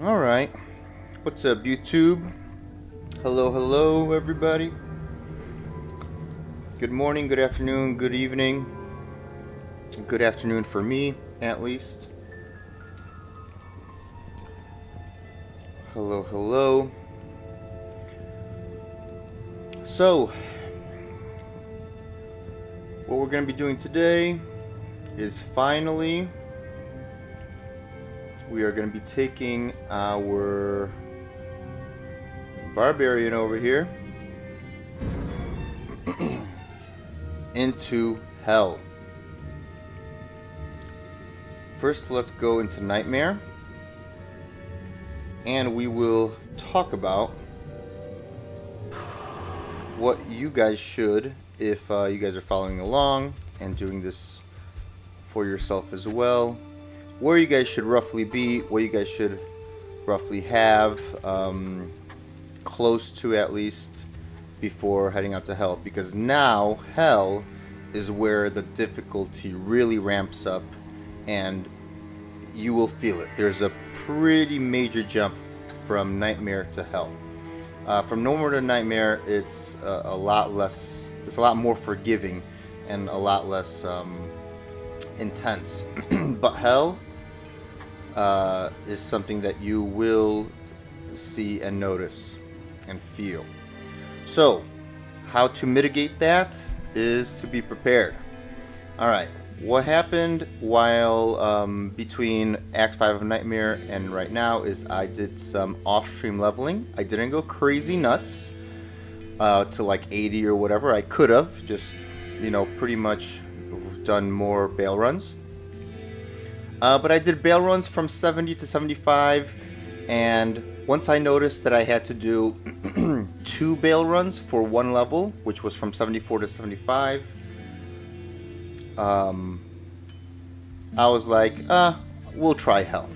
Alright. What's up, YouTube? Hello, everybody. Good morning, good afternoon, good evening. Good afternoon for me, at least. Hello. So, what we're going to be doing today is finally we are going to be taking our barbarian over here into hell. First, let's go into Nightmare, and we will talk about what you guys should, if you guys are following along and doing this for yourself as well, where you guys should roughly be, what you guys should roughly have, close to at least, before heading out to hell. Because now hell is where the difficulty really ramps up and you will feel it. There's a pretty major jump from Nightmare to hell. From normal to Nightmare, it's a lot less, it's a lot more forgiving and a lot less intense. But hell is something that you will see and notice and feel. So, how to mitigate that is to be prepared. Alright, what happened while between Act 5 of Nightmare and right now is I did some off-stream leveling. I didn't go crazy nuts to like 80 or whatever. I could have just, pretty much done more bail runs. But I did bail runs from 70 to 75, and once I noticed that I had to do 2 bail runs for one level, which was from 74 to 75, I was like, we'll try hell.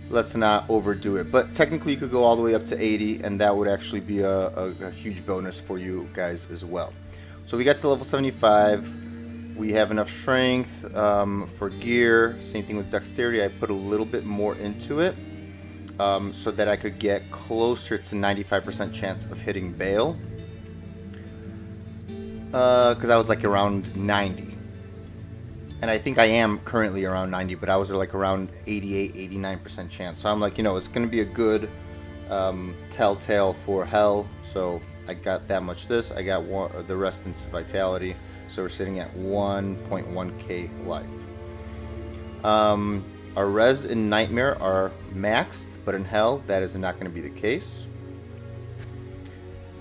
Let's not overdo it. But technically you could go all the way up to 80, and that would actually be a huge bonus for you guys as well. So we got to level 75. We have enough strength for gear. Same thing with dexterity. I put a little bit more into it so that I could get closer to 95% chance of hitting bail. Because I was like around 90. And I think I am currently around 90, but I was like around 88, 89% chance. So I'm like, it's going to be a good telltale for hell. So I got that much this. I got the rest into vitality. So we're sitting at 1.1k life. Our res in Nightmare are maxed, but in Hell, that is not going to be the case.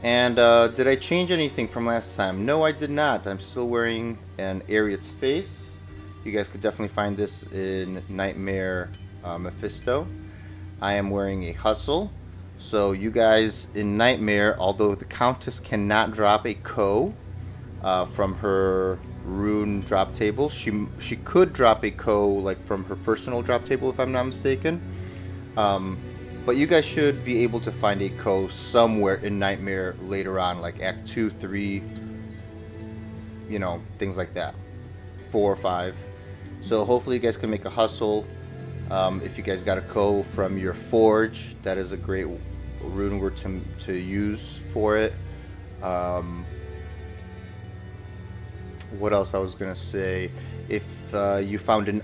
And did I change anything from last time? No, I did not. I'm still wearing an Ariat's face. You guys could definitely find this in Nightmare Mephisto. I am wearing a Hustle. So you guys in Nightmare, although the Countess cannot drop a Ko, from her rune drop table. She could drop a Ko like from her personal drop table if I'm not mistaken. But you guys should be able to find a Ko somewhere in Nightmare later on, like Act 2, 3, things like that. 4 or 5. So hopefully you guys can make a Hustle. If you guys got a Ko from your Forge, that is a great rune word to use for it. What else I was gonna say? If you found if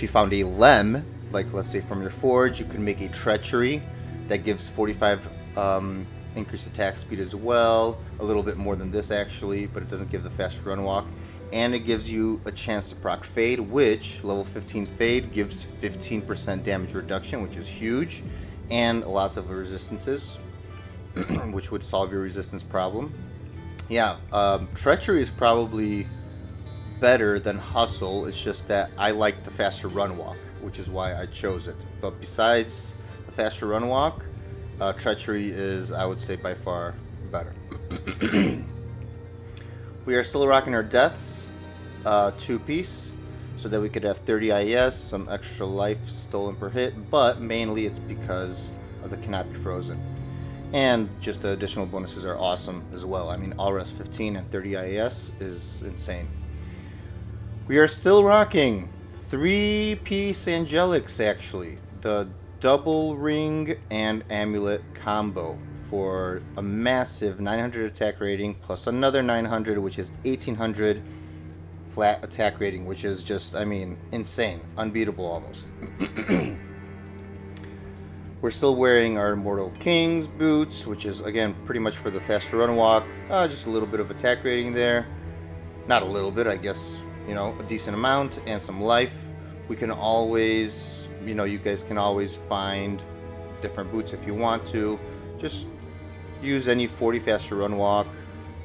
you found a Lem, like let's say from your Forge, you can make a Treachery that gives 45 increased attack speed as well. A little bit more than this actually, but it doesn't give the fast run walk. And it gives you a chance to proc Fade, which level 15 Fade gives 15% damage reduction, which is huge, and lots of resistances, which would solve your resistance problem. Yeah, Treachery is probably better than Hustle. It's just that I like the faster run walk, which is why I chose it. But besides the faster run walk, Treachery is, I would say, by far better. We are still rocking our deaths, 2-piece, so that we could have 30 IS, some extra life stolen per hit, but mainly it's because of the Cannot Be Frozen. And just the additional bonuses are awesome as well. I mean, all res 15 and 30 IS is insane. We are still rocking 3-piece angelics, actually. The double ring and amulet combo for a massive 900 attack rating plus another 900, which is 1800 flat attack rating, which is just, I mean, insane. Unbeatable almost. We're still wearing our Immortal King's boots, which is, again, pretty much for the faster run walk. Just a little bit of attack rating there. Not a little bit, I guess, you know, a decent amount and some life. We can always, you know, you guys can always find different boots if you want to. Just use any 40 faster run walk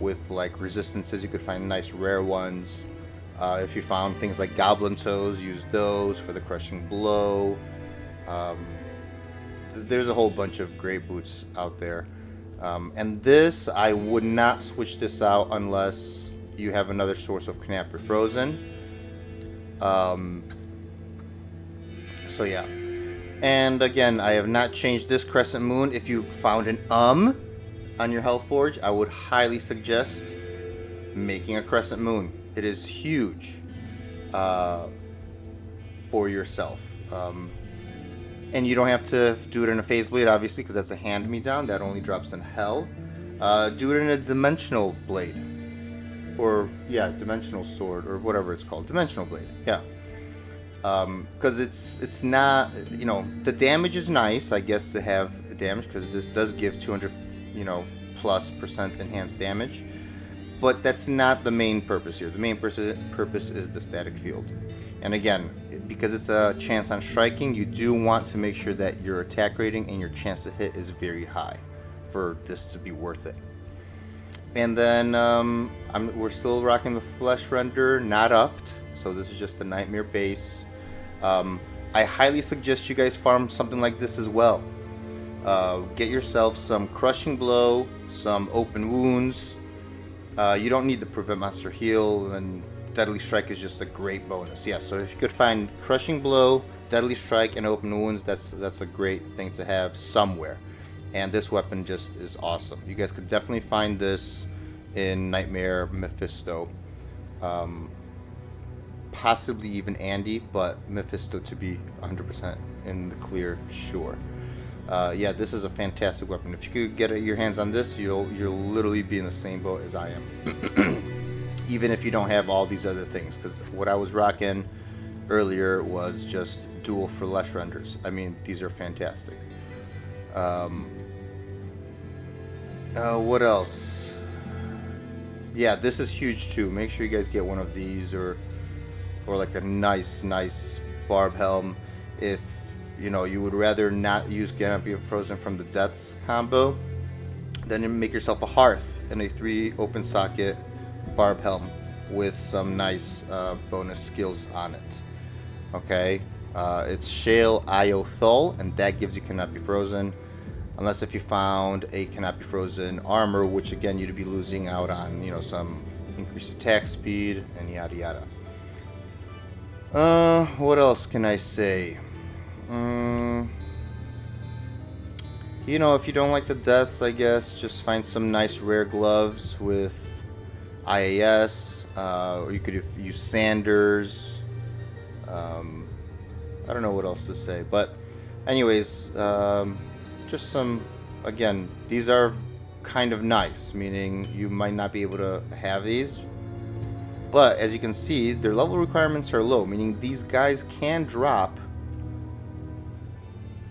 with like resistances. You could find nice rare ones. If you found things like goblin toes, use those for the crushing blow. There's a whole bunch of great boots out there. And this, I would not switch this out unless you have another source of Canopy Frozen. So yeah. And again, I have not changed this Crescent Moon. If you found an on your Health Forge, I would highly suggest making a Crescent Moon. It is huge for yourself. And you don't have to do it in a Phase Blade, obviously, because that's a hand-me-down. That only drops in Hell. Do it in a Dimensional Blade. Or, yeah, Dimensional Sword, or whatever it's called. Dimensional Blade, yeah. Because it's not, you know, the damage is nice, I guess, to have damage, because this does give 200, you know, +% enhanced damage. But that's not the main purpose here. The main purpose is the static field. And again, because it's a chance on striking, you do want to make sure that your attack rating and your chance to hit is very high for this to be worth it. And then we're still rocking the Flesh Render, not upped. So this is just the Nightmare base. I highly suggest you guys farm something like this as well. Get yourself some Crushing Blow, some Open Wounds. You don't need the Prevent Monster Heal, and Deadly Strike is just a great bonus. Yeah, so if you could find Crushing Blow, Deadly Strike, and Open Wounds, that's a great thing to have somewhere. And this weapon just is awesome. You guys could definitely find this in Nightmare Mephisto. Possibly even Andy, but Mephisto to be 100% in the clear, sure. Yeah, this is a fantastic weapon. If you could get your hands on this, you'll literally be in the same boat as I am. Even if you don't have all these other things, because what I was rocking earlier was just dual Flesh Renders. I mean, these are fantastic. What else? Yeah, this is huge too. Make sure you guys get one of these, or like a nice Barb helm. If you know you would rather not use Canopy of Frozen from the Deaths combo, then make yourself a Hearth and a 3 open socket Barb helm with some nice bonus skills on it. Okay, it's Shale Io Thul, and that gives you Canopy Frozen. Unless if you found a Canopy Frozen armor, which again you'd be losing out on, you know, some increased attack speed and yada yada. What else can I say? You know, if you don't like the deaths, I guess just find some nice rare gloves with IAS, or you could use Sanders. I don't know what else to say, but anyways, just some, again, these are kind of nice, meaning you might not be able to have these, but as you can see, their level requirements are low, meaning these guys can drop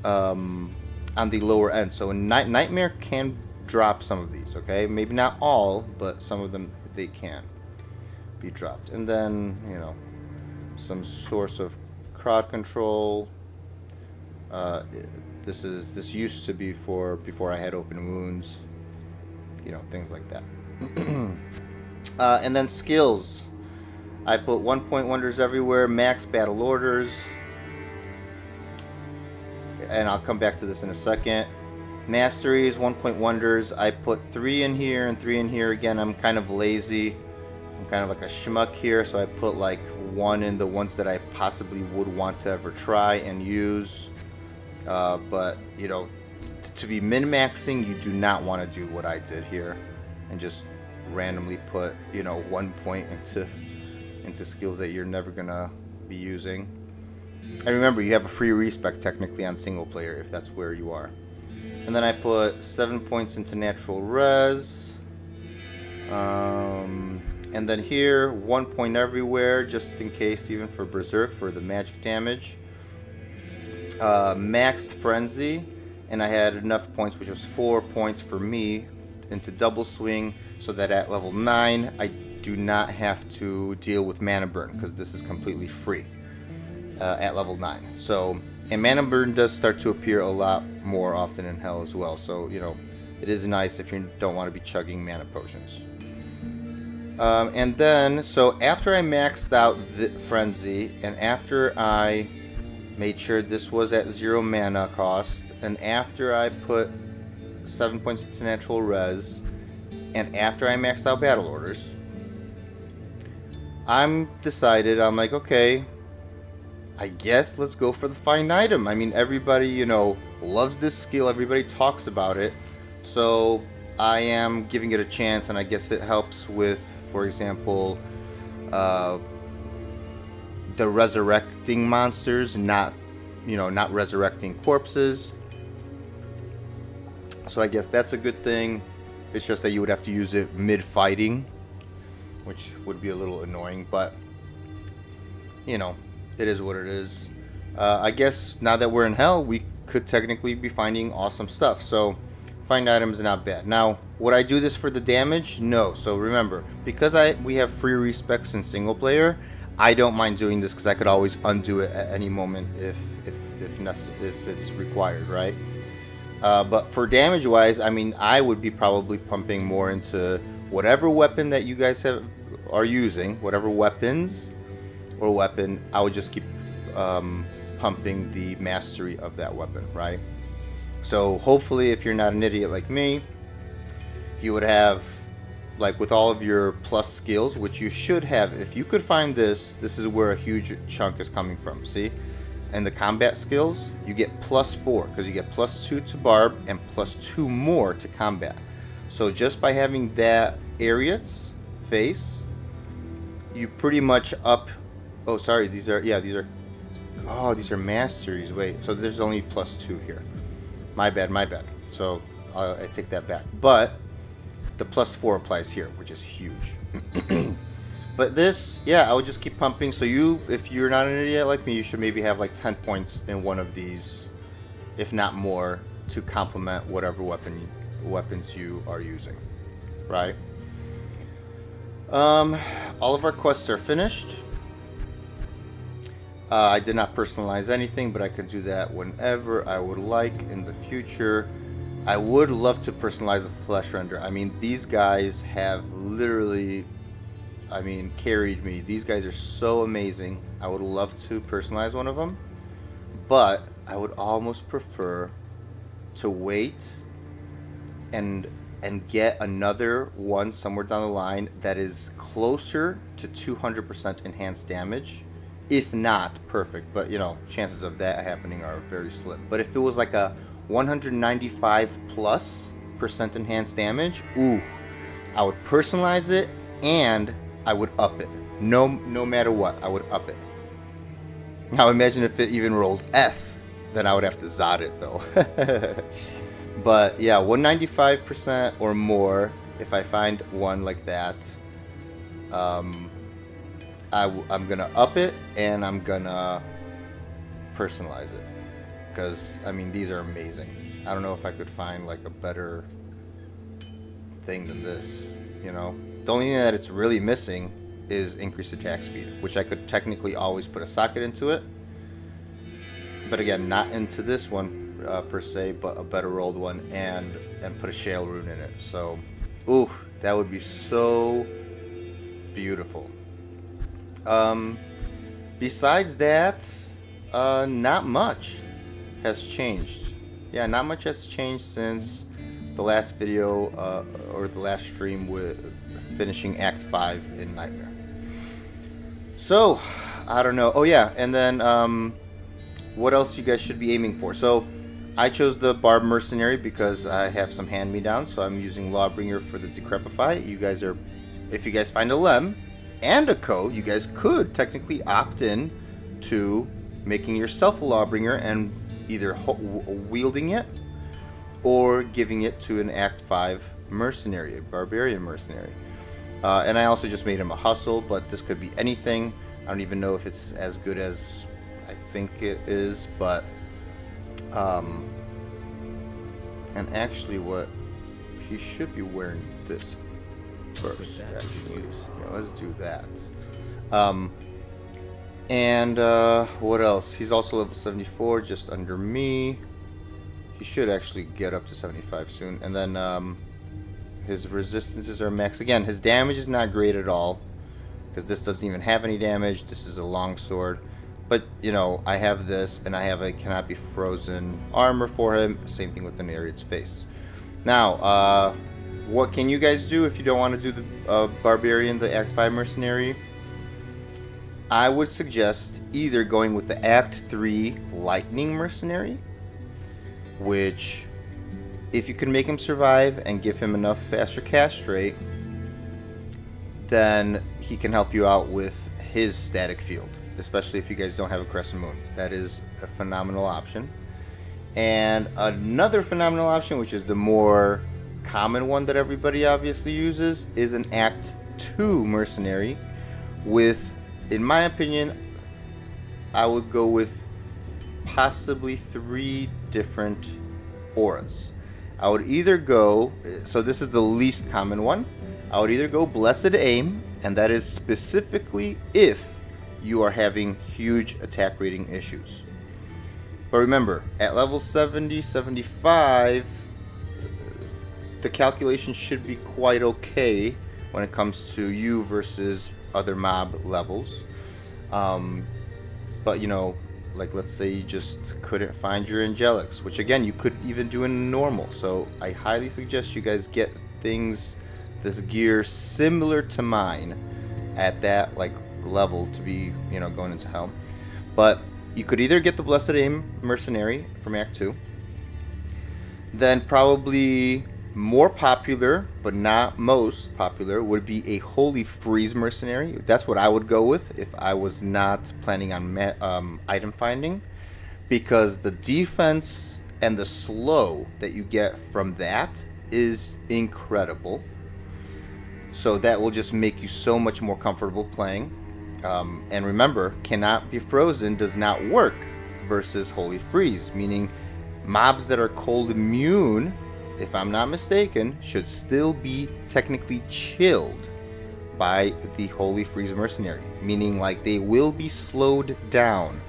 on the lower end. So Nightmare can drop some of these, okay? Maybe not all, but some of them they can be dropped. And then, you know, some source of crowd control. This used to be for before I had Open Wounds, you know, things like that. And then skills. I put 1-point wonders everywhere, max battle orders, and I'll come back to this in a second. Masteries, 1-point wonders. I put 3 in here and 3 in here. Again, I'm kind of lazy. I'm kind of like a schmuck here, so I put like 1 in the ones that I possibly would want to ever try and use. But, you know, to be min-maxing, you do not want to do what I did here and just randomly put, you know, 1 point into skills that you're never going to be using. And remember, you have a free respec technically on single player if that's where you are. And then I put 7 points into natural res. And then here, 1 point everywhere, just in case, even for Berserk, for the magic damage. Maxed Frenzy, and I had enough points, which was 4 points for me, into double swing, so that at level 9, I do not have to deal with mana burn, because this is completely free at level 9. So, and mana burn does start to appear a lot more often in Hell as well, so, you know, it is nice if you don't want to be chugging mana potions. And then, so after I maxed out the Frenzy, and after I made sure this was at 0 mana cost, and after I put 7 points into natural res, and after I maxed out battle orders, I'm like, okay, I guess let's go for the find item. I mean, everybody, you know, loves this skill, everybody talks about it, so I am giving it a chance, and I guess it helps with, for example, the resurrecting monsters, not resurrecting corpses. So I guess that's a good thing. It's just that you would have to use it mid-fighting, which would be a little annoying, but, you know, it is what it is. I guess now that we're in Hell, we could technically be finding awesome stuff. So find items not bad. Now, would I do this for the damage? No. So remember, because we have free respecs in single player, I don't mind doing this because I could always undo it at any moment if it's required, right? But for damage wise, I mean, I would be probably pumping more into whatever weapon that you guys are using, whatever weapons or weapon. I would just keep pumping the mastery of that weapon, right? So hopefully, if you're not an idiot like me, you would have, like, with all of your plus skills, which you should have. If you could find this is where a huge chunk is coming from, see? And the combat skills, you get +4, because you get +2 to Barb and +2 more to combat. So just by having that Ariat's face, you pretty much up. Oh, sorry, these are masteries. Wait, so there's only +2 here. My bad. So I take that back. But the +4 applies here, which is huge. But this, yeah, I would just keep pumping. So if you're not an idiot like me, you should maybe have like 10 points in one of these, if not more, to complement whatever weapons you are using, right? All of our quests are finished. I did not personalize anything, but I could do that whenever I would like in the future. I would love to personalize a flesh render. I mean, these guys have literally, carried me. These guys are so amazing. I would love to personalize one of them, but I would almost prefer to wait and get another one somewhere down the line that is closer to 200% enhanced damage, if not perfect. But, you know, chances of that happening are very slim. But if it was like a 195+% enhanced damage, ooh, I would personalize it and I would up it. No matter what, I would up it. Now imagine if it even rolled F, then I would have to Zod it though. But yeah, 195% or more. If I find one like that, I'm gonna up it and I'm gonna personalize it, because I mean, these are amazing. I don't know if I could find like a better thing than this, you know. The only thing that it's really missing is increased attack speed, which I could technically always put a socket into it, but again, not into this one per se, but a better rolled one, and put a shale rune in it. So ooh, that would be so beautiful. Besides that, not much has changed. Yeah, not much has changed since the last video or the last stream with finishing Act 5 in Nightmare. So I don't know. Oh yeah, and then what else you guys should be aiming for? So I chose the Barb Mercenary because I have some hand-me-downs, so I'm using Lawbringer for the Decrepify. You guys are, if you guys find a Lem and a code, you guys could technically opt in to making yourself a Lawbringer and either wielding it or giving it to an Act 5 mercenary, a Barbarian mercenary. And I also just made him a Hustle, but this could be anything. I don't even know if it's as good as I think it is, but and actually what he should be wearing this first, actually. Yeah, let's do that. And what else? He's also level 74, just under me. He should actually get up to 75 soon. And then his resistances are max. Again, his damage is not great at all, because this doesn't even have any damage. This is a longsword. But, you know, I have this, and I have a cannot be frozen armor for him. Same thing with the Nereid's face. Now, what can you guys do if you don't want to do the Barbarian, the Act 5 mercenary? I would suggest either going with the Act 3 Lightning mercenary, which, if you can make him survive and give him enough faster cast rate, then he can help you out with his static field, especially if you guys don't have a Crescent Moon. That is a phenomenal option. And another phenomenal option, which is the more common one that everybody obviously uses, is an Act 2 mercenary with, in my opinion, I would go with possibly 3 different auras. I would either go, so this is the least common one, I would either go Blessed Aim, and that is specifically if you are having huge attack rating issues. But remember, at level 70, 75, the calculation should be quite okay when it comes to you versus other mob levels. But you know, like let's say you just couldn't find your angelics, which again you could even do in normal. So I highly suggest you guys get this gear similar to mine at that like level to be, you know, going into hell. But you could either get the Blessed Aim mercenary from Act 2, then probably more popular but not most popular would be a Holy Freeze mercenary. That's what I would go with if I was not planning on item finding, because the defense and the slow that you get from that is incredible. So that will just make you so much more comfortable playing. And remember, cannot be frozen does not work versus Holy Freeze, meaning mobs that are cold immune, if I'm not mistaken, should still be technically chilled by the Holy Freeze mercenary, meaning like they will be slowed down,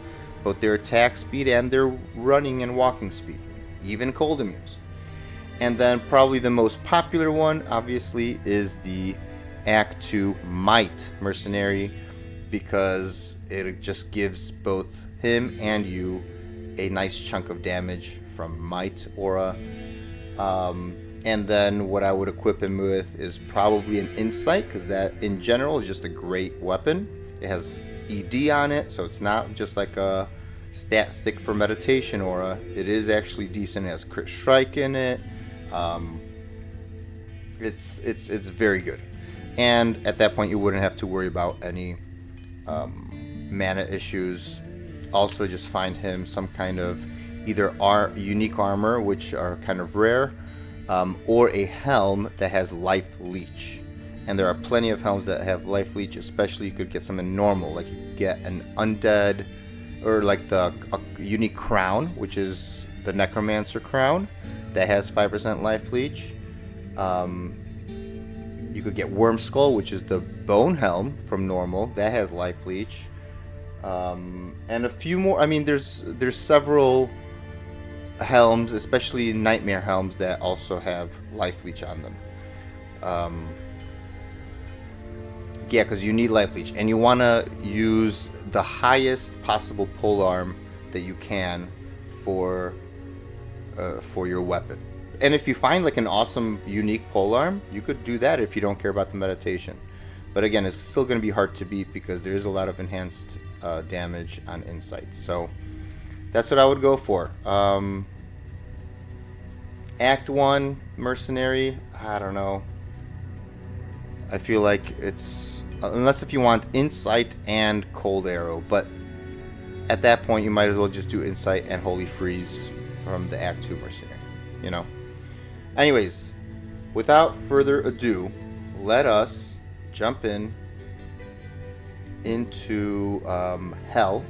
both their attack speed and their running and walking speed, even cold immunes. And then probably the most popular one, obviously, is the Act 2 Might mercenary, because it just gives both him and you a nice chunk of damage from Might aura. And then what I would equip him with is probably an Insight, because that in general is just a great weapon. It has ED on it, so it's not just like a stat stick for meditation aura. It is actually decent. It has crit strike in it. It's very good. And at that point you wouldn't have to worry about any mana issues. Also, just find him some kind of either unique armor, which are kind of rare, or a helm that has life leech. And there are plenty of helms that have life leech, especially you could get something normal, like you could get an undead, or like a unique crown, which is the necromancer crown that has 5% life leech. You could get Worm Skull, which is the bone helm from normal that has life leech, and a few more. I mean, there's several helms, especially nightmare helms, that also have life leech on them. Yeah, because you need life leech, and you want to use the highest possible polearm that you can for your weapon. And if you find like an awesome unique polearm, you could do that if you don't care about the meditation. But again, it's still going to be hard to beat because there is a lot of enhanced damage on Insight. So that's what I would go for. Act 1 mercenary, I don't know. I feel like it's, unless if you want Insight and Cold Arrow, but at that point, you might as well just do Insight and Holy Freeze from the Act 2 Mercenary, you know? Anyways, without further ado, let us jump into Hell,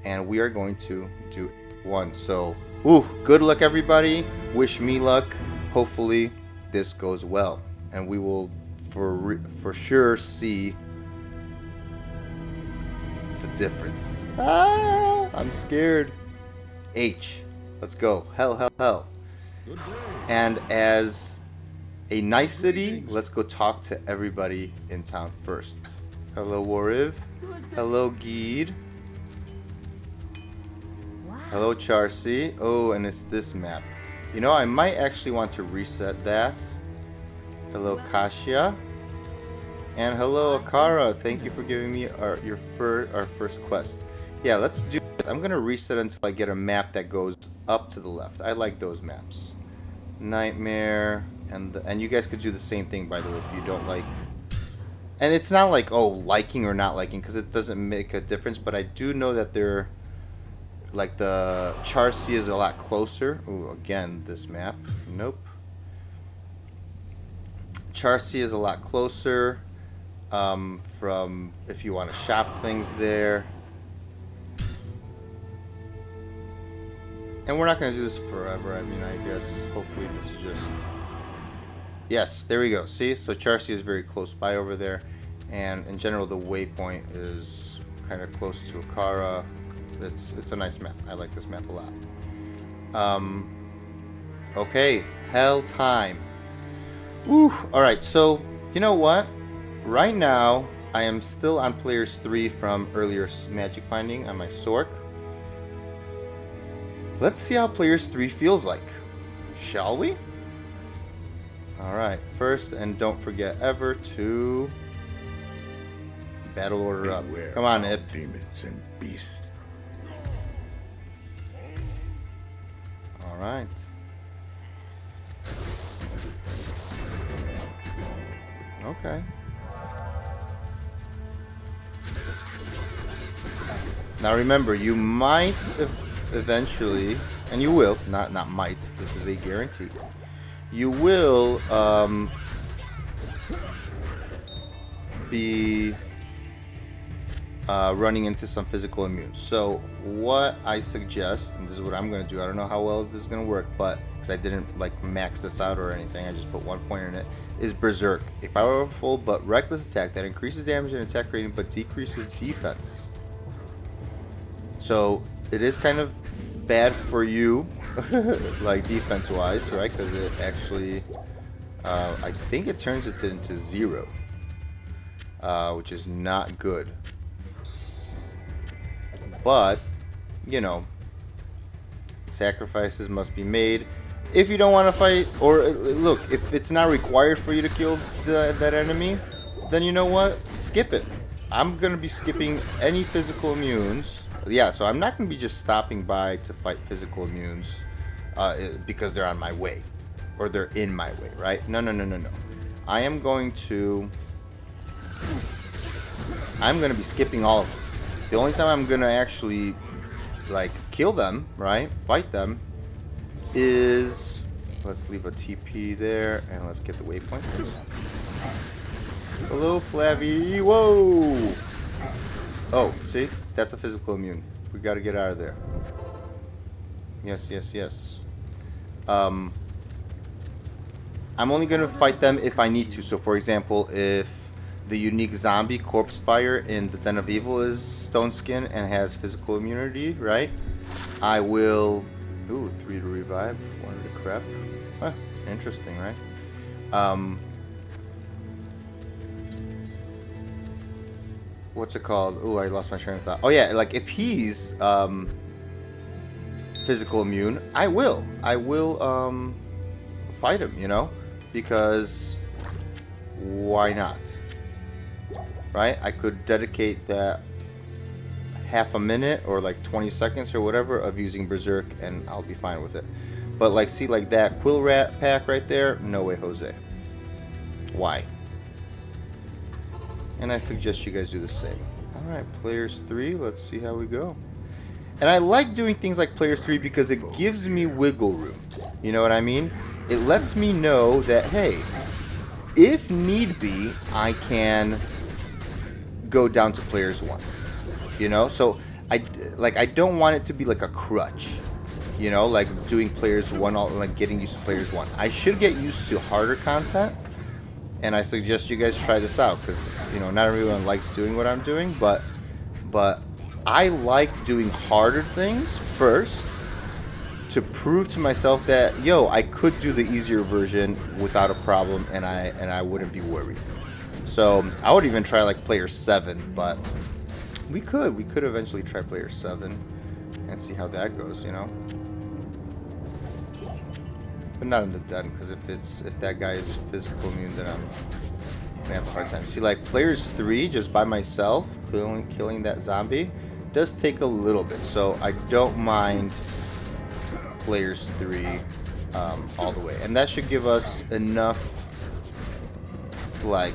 and we are going to do one. So, good luck, everybody. Wish me luck. Hopefully, this goes well, and we will for sure see the difference. I'm scared. H. Let's go. Hell, hell, hell. And as a nicety, let's go talk to everybody in town first. Hello, Wariv. Hello, Geed. Hello, Charcy. Oh, and it's this map. You know, I might actually want to reset that. Hello, Kasia. And hello, Akara. Thank you for giving me our first quest. Yeah, let's do this. I'm gonna reset until I get a map that goes up to the left. I like those maps. Nightmare, and you guys could do the same thing, by the way, if you don't like. And it's not like, oh, liking or not liking, because it doesn't make a difference. But I do know that they're like the Charcy is a lot closer. Ooh, again, this map. Nope. Charcy is a lot closer. From if you want to shop things there. And we're not going to do this forever. I mean, I guess hopefully this is just... Yes, there we go. See? So Charcy is very close by over there. And in general, the waypoint is kind of close to Akara. It's a nice map. I like this map a lot. Okay. Hell time. Woo! Alright, so you know what? Right now, I am still on players 3 from earlier magic finding on my Sork. Let's see how players 3 feels like. Shall we? Alright, first, and don't forget ever to battle order up. Come on, Ip. Demons and beasts. Alright. Okay. Now remember, you might eventually, and you will, not might, this is a guarantee, you will be running into some physical immunes. So what I suggest, and this is what I'm going to do, I don't know how well this is going to work, but because I didn't like max this out or anything, I just put 1 point in it, is Berserk, a powerful but reckless attack that increases damage and attack rating but decreases defense. So it is kind of bad for you, like defense wise, right? Because it actually, I think it turns it into 0, which is not good. But, you know, sacrifices must be made. If you don't want to fight, or look, if it's not required for you to kill that enemy, then you know what? Skip it. I'm going to be skipping any physical immunes. Yeah, so I'm not going to be just stopping by to fight physical immunes because they're on my way. Or they're in my way, right? No. I am going to... I'm going to be skipping all of them. The only time I'm going to actually, like, kill them, right? Fight them, is... Let's leave a TP there, and let's get the waypoint first. Hello, Flavy. Whoa! Oh, see? That's a physical immune. We gotta get out of there. Yes. I'm only gonna fight them if I need to. So, for example, if the unique zombie corpse fire in the Den of Evil is stone skin and has physical immunity, right? I will... Ooh, 3 to revive, 1 to crep. Huh, interesting, right? What's it called? Ooh, I lost my train of thought. Oh yeah, like if he's physical immune, I will fight him, you know? Because why not? Right? I could dedicate that half a minute or like 20 seconds or whatever of using Berserk and I'll be fine with it. But like, see, like that Quill Rat pack right there? No way, Jose. Why? And I suggest you guys do the same. Alright, players 3, let's see how we go. And I like doing things like players 3 because it gives me wiggle room. You know what I mean? It lets me know that, hey, if need be, I can go down to players 1. You know? So, I don't want it to be like a crutch. You know, like doing players 1, like getting used to players 1. I should get used to harder content. And I suggest you guys try this out because, you know, not everyone likes doing what I'm doing, but I like doing harder things first to prove to myself that, yo, I could do the easier version without a problem, and I wouldn't be worried. So I would even try like player 7, but we could eventually try player 7 and see how that goes, you know. But not in the den, because if that guy is physical immune, then I'm gonna have a hard time. See, like players 3 just by myself killing that zombie does take a little bit, so I don't mind players 3 all the way, and that should give us enough like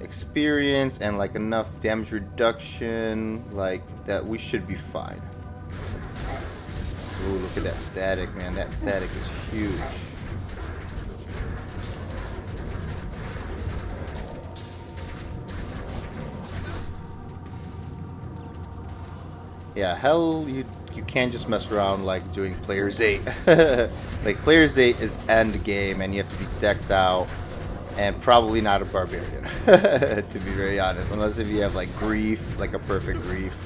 experience and like enough damage reduction, like that we should be fine. Ooh, look at that static, man. That static is huge. Yeah, hell, you can't just mess around like doing players 8. Like players 8 is end game, and you have to be decked out, and probably not a barbarian, to be very honest. Unless if you have like grief, like a perfect grief,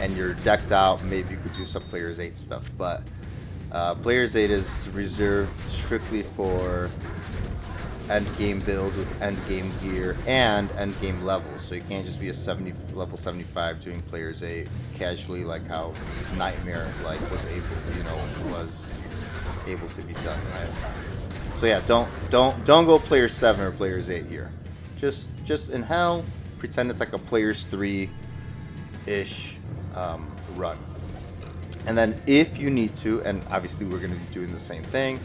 and you're decked out, maybe you could do some players 8 stuff. But players 8 is reserved strictly for end game builds with end game gear and end game levels. So you can't just be a level 75 doing players 8 casually, like how Nightmare was able to be done, right? So yeah, don't go players 7 or players 8 here. Just in hell, pretend it's like a players 3-ish run. And then if you need to, and obviously we're going to be doing the same thing,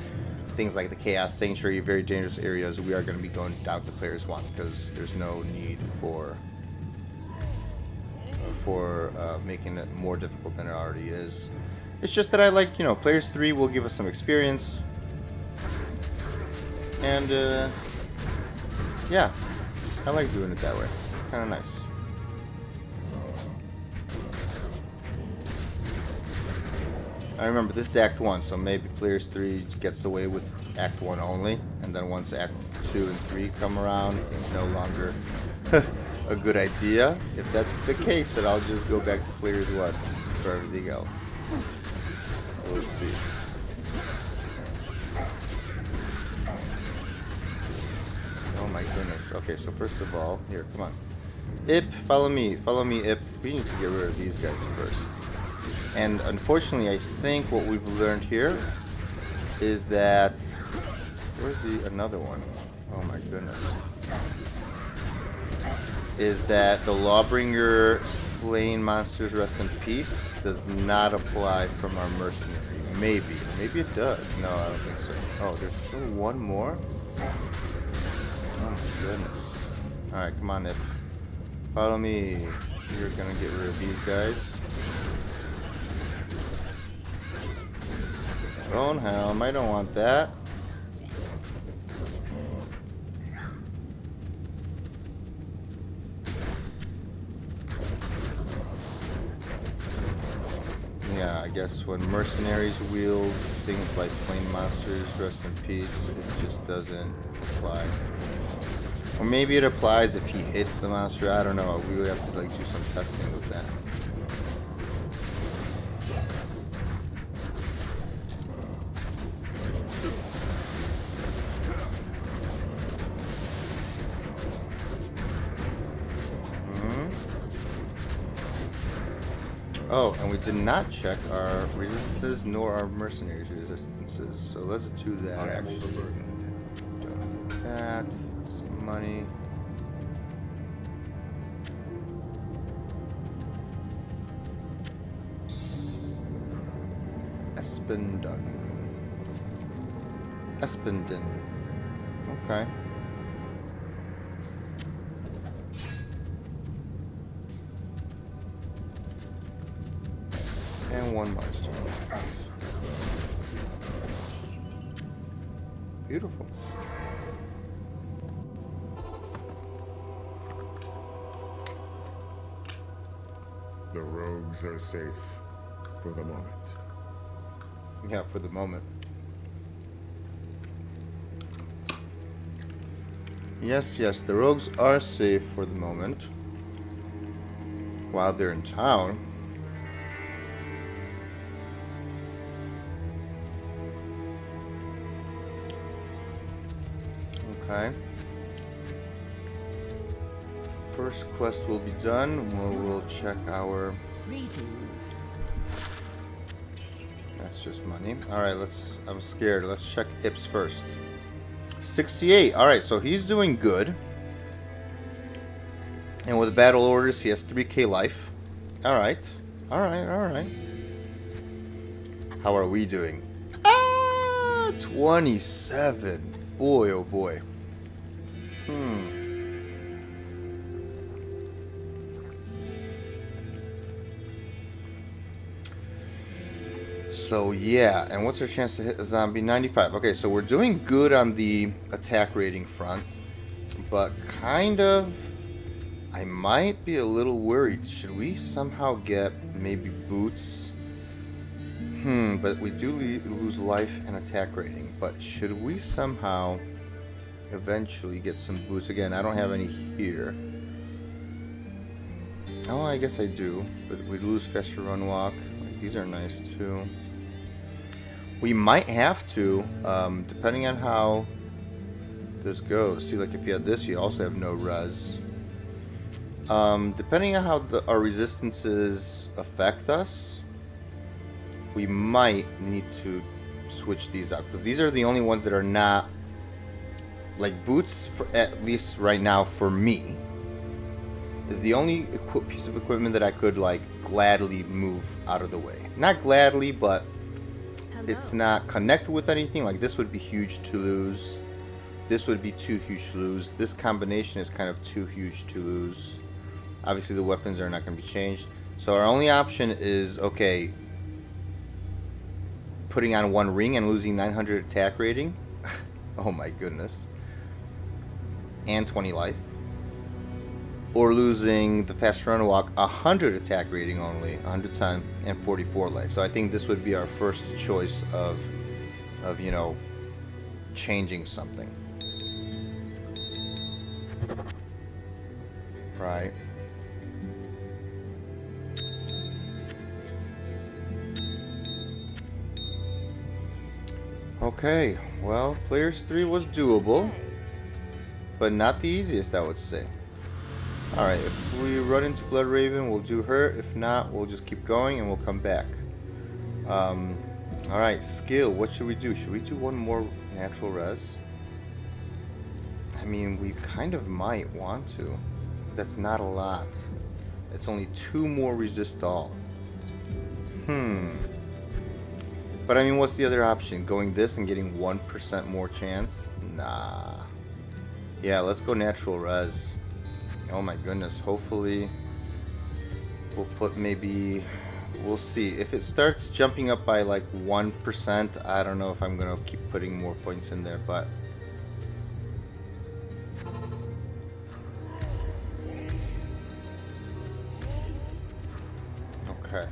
things like the Chaos Sanctuary, very dangerous areas, we are going to be going down to players 1 because there's no need for making it more difficult than it already is. It's just that I like, you know, players 3 will give us some experience, and yeah, I like doing it that way. Kind of nice. I remember this is Act 1, so maybe players 3 gets away with Act 1 only, and then once Act 2 and 3 come around, it's no longer a good idea. If that's the case, then I'll just go back to players 1 for everything else. We'll see. Oh my goodness. Okay, so first of all, here, come on. Ip, follow me, Ip. We need to get rid of these guys first. And unfortunately, I think what we've learned here is that... Where's another one? Oh my goodness. Is that the Lawbringer slain monsters rest in peace does not apply from our mercenary. Maybe. Maybe it does. No, I don't think so. Oh, there's still one more? Oh my goodness. Alright, come on, Ip. Follow me. You're gonna get rid of these guys. Bone Helm, I don't want that. Yeah, I guess when mercenaries wield things like slain monsters, rest in peace, it just doesn't apply. Or maybe it applies if he hits the monster, I don't know. We would have to like do some testing with that. Oh, and we did not check our resistances nor our mercenaries' resistances, so let's do that actually. That, some money. Espendon. Okay. And one monster. Beautiful. The rogues are safe for the moment. Yeah, for the moment. Yes, yes, the rogues are safe for the moment. While they're in town. Okay. First quest will be done. We'll check our... Greetings. That's just money. Alright, I'm scared. Let's check Ips first. 68. Alright, so he's doing good. And with battle orders, he has 3k life. Alright. Alright, alright. How are we doing? 27. Boy, oh boy. So yeah, and what's our chance to hit a zombie? 95. Okay, so we're doing good on the attack rating front, but kind of, I might be a little worried. Should we somehow get maybe boots? But we do lose life and attack rating. But should we somehow eventually get some boots? Again, I don't have any here. Oh, I guess I do. But we lose faster run walk. Like, these are nice too. We might have to, depending on how this goes. See, like if you have this, you also have no res. Depending on how our resistances affect us, we might need to switch these out. Because these are the only ones that are not, like boots, for, at least right now for me, is the only piece of equipment that I could like gladly move out of the way. Not gladly, but it's not connected with anything. Like this would be huge to lose. This would be too huge to lose. This combination is kind of too huge to lose. Obviously the weapons are not going to be changed. So our only option is, okay, putting on one ring and losing 900 attack rating. Oh my goodness. And 20 life. Or losing the fast run walk, 100 attack rating only, 110 and 44 life. So I think this would be our first choice of you know, changing something. Right. Okay, well, Players 3 was doable, but not the easiest, I would say. Alright, if we run into Blood Raven, we'll do her. If not, we'll just keep going and we'll come back. Alright, skill, what should we do? Should we do one more natural res? I mean, we kind of might want to. That's not a lot. It's only 2 more resist all. But I mean, what's the other option? Going this and getting 1% more chance? Nah. Yeah, let's go natural res. Oh my goodness, hopefully we'll put maybe, we'll see. If it starts jumping up by like 1%, I don't know if I'm going to keep putting more points in there, but... Okay.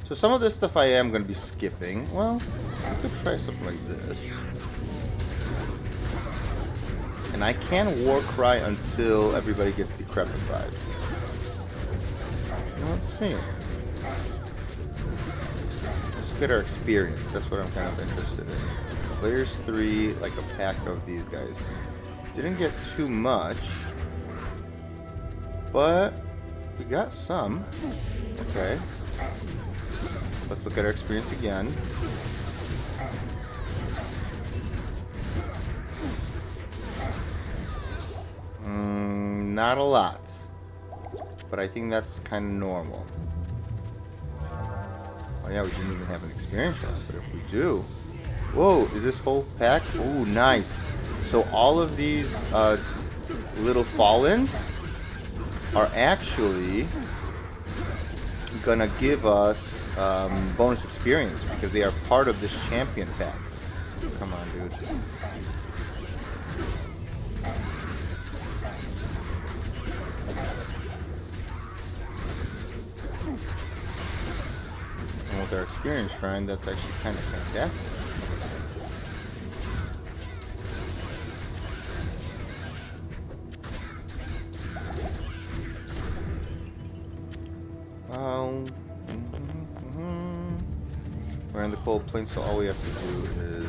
So some of this stuff I am going to be skipping. Well, I could try something like this. And I can war cry until everybody gets decrepified. Let's see. Let's get our experience. That's what I'm kind of interested in. Players 3, like a pack of these guys. Didn't get too much, but we got some. Okay. Let's look at our experience again. Not a lot, but I think that's kind of normal. Oh yeah, we didn't even have an experience shot, but if we do... Whoa, is this whole pack? Ooh, nice. So all of these little fall-ins are actually gonna give us bonus experience because they are part of this champion pack. Come on, dude. And with our experience shrine, that's actually kind of fantastic. We're in the cold plain, so all we have to do is...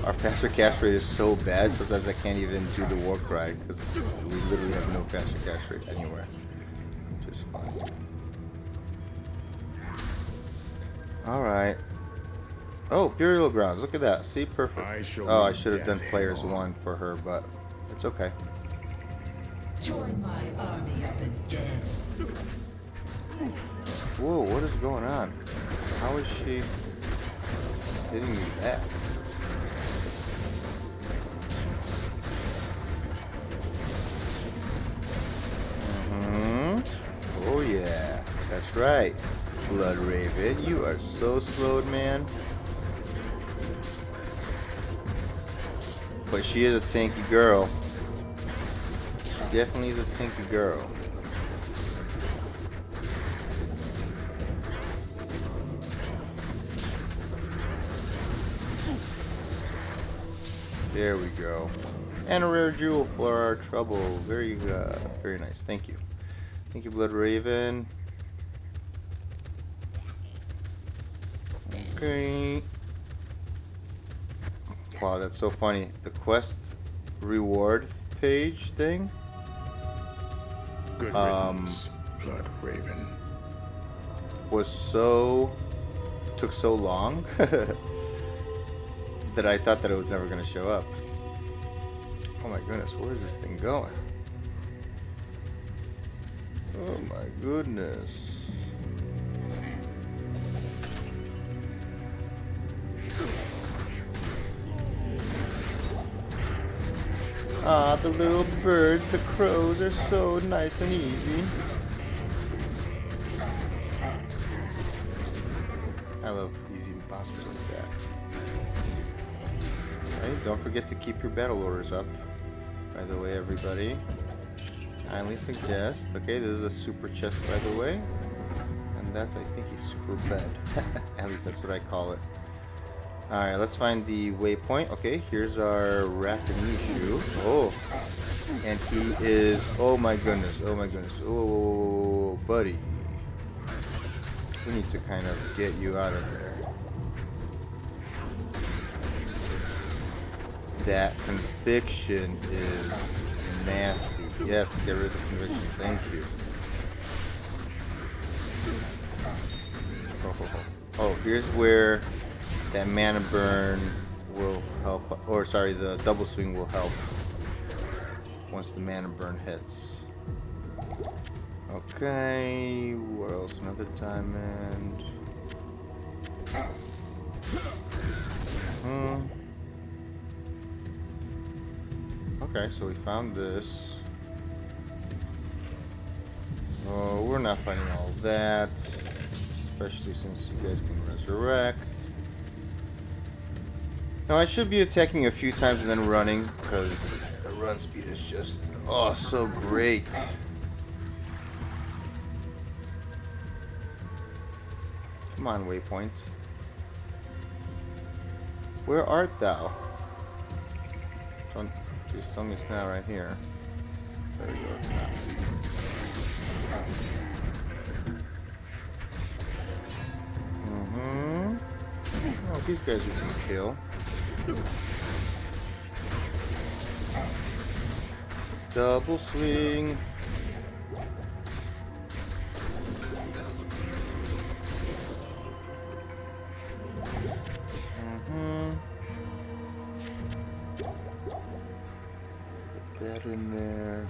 Our faster cast rate is so bad, sometimes I can't even do the war cry, because we literally have no faster cast rate anywhere. Which is fun. Alright. Oh, Burial Grounds, look at that. See, perfect. Oh, I should have done players 1 for her, but it's okay. Join my army of the dead. Whoa, what is going on? How is she hitting me back? Oh yeah, that's right. Blood Raven, you are so slowed, man. But she is a tanky girl. She definitely is a tanky girl. There we go. And a rare jewel for our trouble. Very nice. Thank you. Thank you, Blood Raven. Okay. Wow, that's so funny. The quest reward page thing. Good riddance, Blood Raven. Took so long that I thought that it was never going to show up. Oh my goodness, where is this thing going? Oh my goodness. Ah, the little birds, the crows are so nice and easy. I love easy monsters like that. Alright, don't forget to keep your battle orders up. By the way, everybody. Kindly suggest. Okay, this is a super chest, by the way. And that's, I think, a super bed. At least that's what I call it. Alright, let's find the waypoint. Okay, here's our Rakanishu. Oh. And he is... Oh my goodness. Oh my goodness. Oh, buddy. We need to kind of get you out of there. That conviction is nasty. Yes, get rid of the conviction. Thank you. Oh, here's where that mana burn will help. Or, sorry, the double swing will help once the mana burn hits. Okay, what else? Another diamond. Okay, so we found this. Oh, we're not finding all that, especially since you guys can resurrect. Now, I should be attacking a few times and then running, because the run speed is just, oh, so great. Come on, waypoint. Where art thou? Don't just tell me it's not right here. There we go, it's not. Oh, these guys we can kill. Double swing. Put that in there.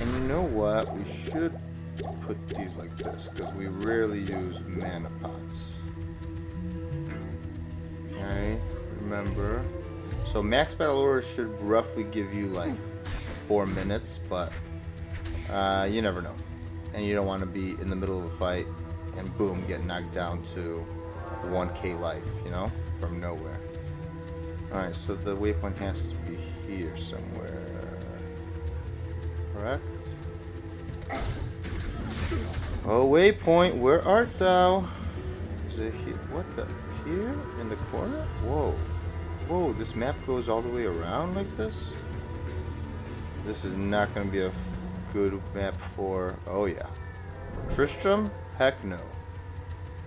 And you know what? We should put these like this, because we rarely use mana pots. Okay, remember. So max battle order should roughly give you like 4 minutes, but you never know. and you don't want to be in the middle of a fight and boom, get knocked down to 1k life, you know, from nowhere. Alright, so the waypoint has to be here somewhere. Correct? Oh, waypoint, where art thou? Is it here? What the? Here? In the corner? Whoa. Whoa, this map goes all the way around like this? This is not going to be a good map for... Oh, yeah. For Tristram? Heck no.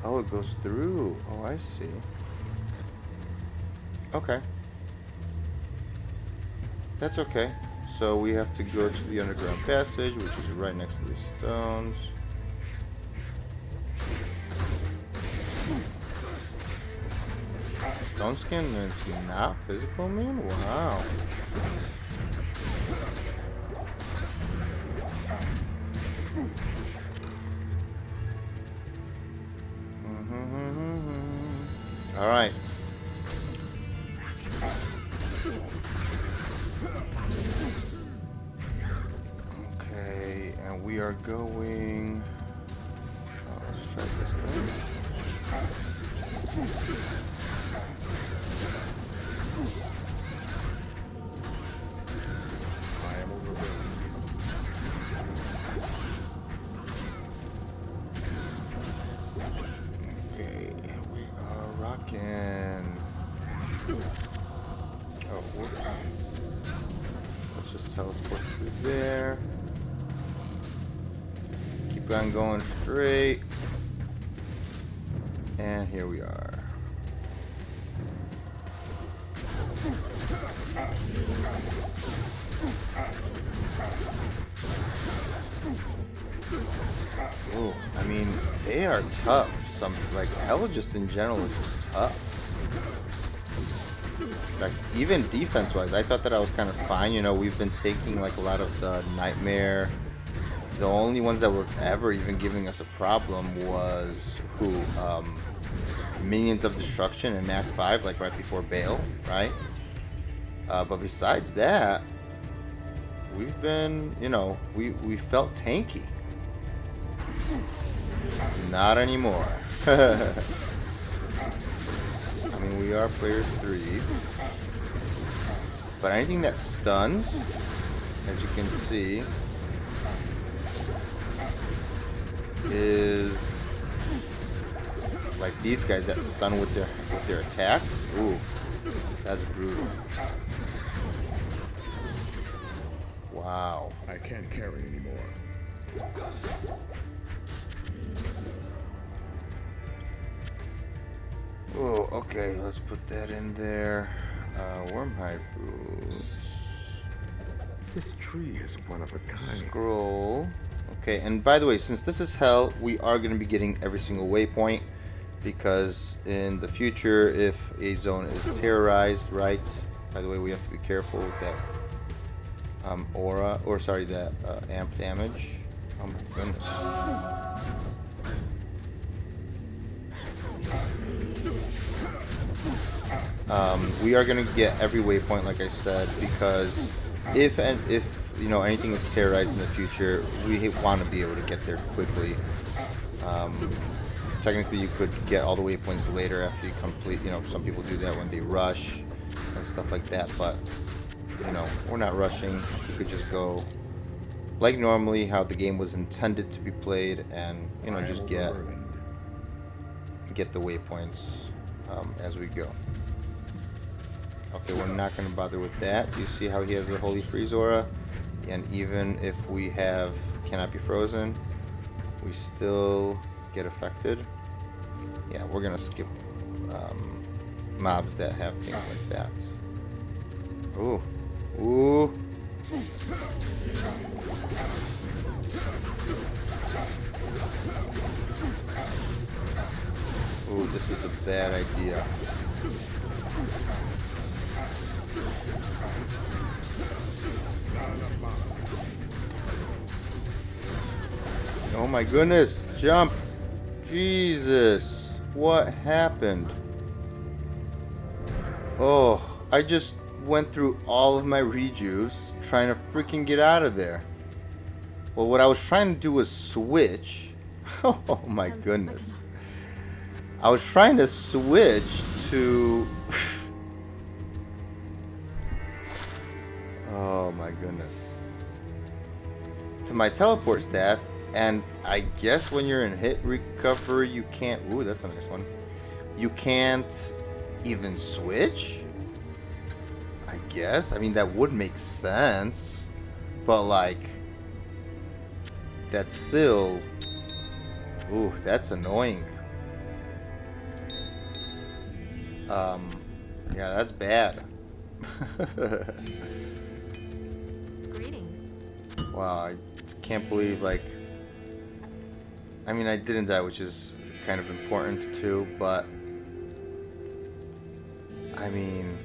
Oh, it goes through. Oh, I see. Okay. That's okay. So we have to go to the underground passage, which is right next to these stones. Stone skin and it's not physical, man? Wow. Alright. Okay, and we are going... Oh, let's try this one. I am overwhelmed. Okay, we are rocking. Oh, whoops. Let's just teleport through there. Keep on going straight. And here we are. Oh, I mean, they are tough. Some like hell just in general is just tough. Like even defense-wise, I thought that I was kind of fine. You know, we've been taking like a lot of the nightmare. The only ones that were ever even giving us a problem was Minions of Destruction in Act 5, like right before Bale, right? But besides that, we've been, you know, we felt tanky. Not anymore. I mean, we are players 3. But anything that stuns, as you can see, is like these guys that stun with their attacks. Ooh, that's brutal. Wow. I can't carry anymore. Oh, okay, let's put that in there. Wormhide boots. This tree is one of a kind. Scroll. Okay, and by the way, since this is hell, we are going to be getting every single waypoint, because in the future, if a zone is terrorized, right? By the way, we have to be careful with that aura, or sorry, that amp damage. Oh my goodness. We are going to get every waypoint, like I said, because if you know anything is terrorized in the future, we want to be able to get there quickly. Technically, you could get all the waypoints later after you complete. You know, some people do that when they rush and stuff like that. But you know, we're not rushing. You could just go like normally, how the game was intended to be played, and you know, just get the waypoints as we go. Okay, we're not going to bother with that. You see how he has a Holy Freeze aura? And even if we have Cannot Be Frozen, we still get affected. Yeah, we're going to skip mobs that have things like that. Ooh. Ooh. Ooh, this is a bad idea. Oh my goodness, jump. Jesus, what happened? Oh, I just went through all of my rejuves trying to freaking get out of there. Well, what I was trying to do was switch. Oh my goodness. I was trying to switch to... Oh my goodness. To my teleport staff, and I guess when you're in hit recovery, you can't... Ooh, that's a nice one. You can't even switch? I guess. I mean, that would make sense. But, like... That's still... Ooh, that's annoying. Yeah, that's bad. Greetings. Wow, I can't believe, like... I mean, I didn't die, which is kind of important, too, but... I mean...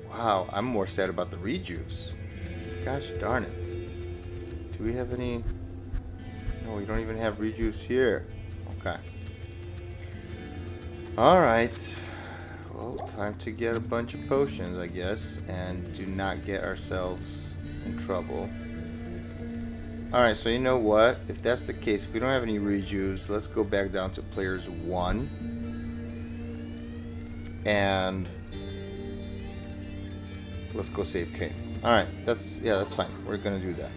Wow, I'm more sad about the rejuice. Gosh darn it. Do we have any... No, we don't even have rejuice here. Okay. Alright. Well, time to get a bunch of potions, I guess, and do not get ourselves in trouble. Alright, so you know what? If that's the case, if we don't have any rejuice, let's go back down to players 1. And let's go save Kane. Alright, that's fine. We're gonna do that.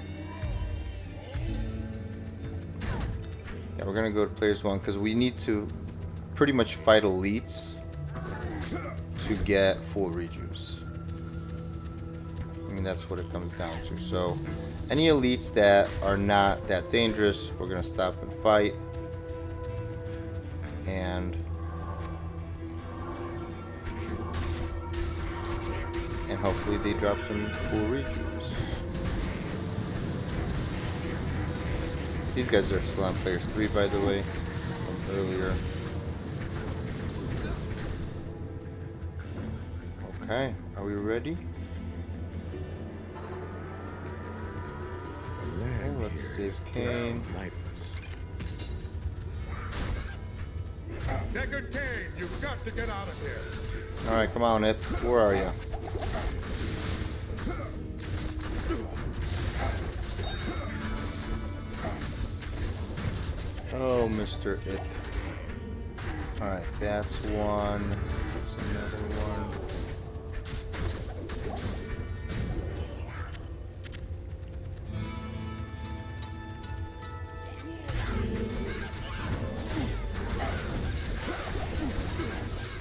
Yeah, we're gonna go to players 1 because we need to pretty much fight elites to get full rejuice. I mean, that's what it comes down to. So, any elites that are not that dangerous, we're gonna stop and fight. And hopefully they drop some full rejuice. These guys are still on players 3, by the way, from earlier. Okay, are we ready? Okay, let's save Kane. Lifeless. Deckard Kane, you've got to get out of here. Alright, come on, Ip. Where are you? Oh, Mr. Ip. Alright, that's one. That's another one.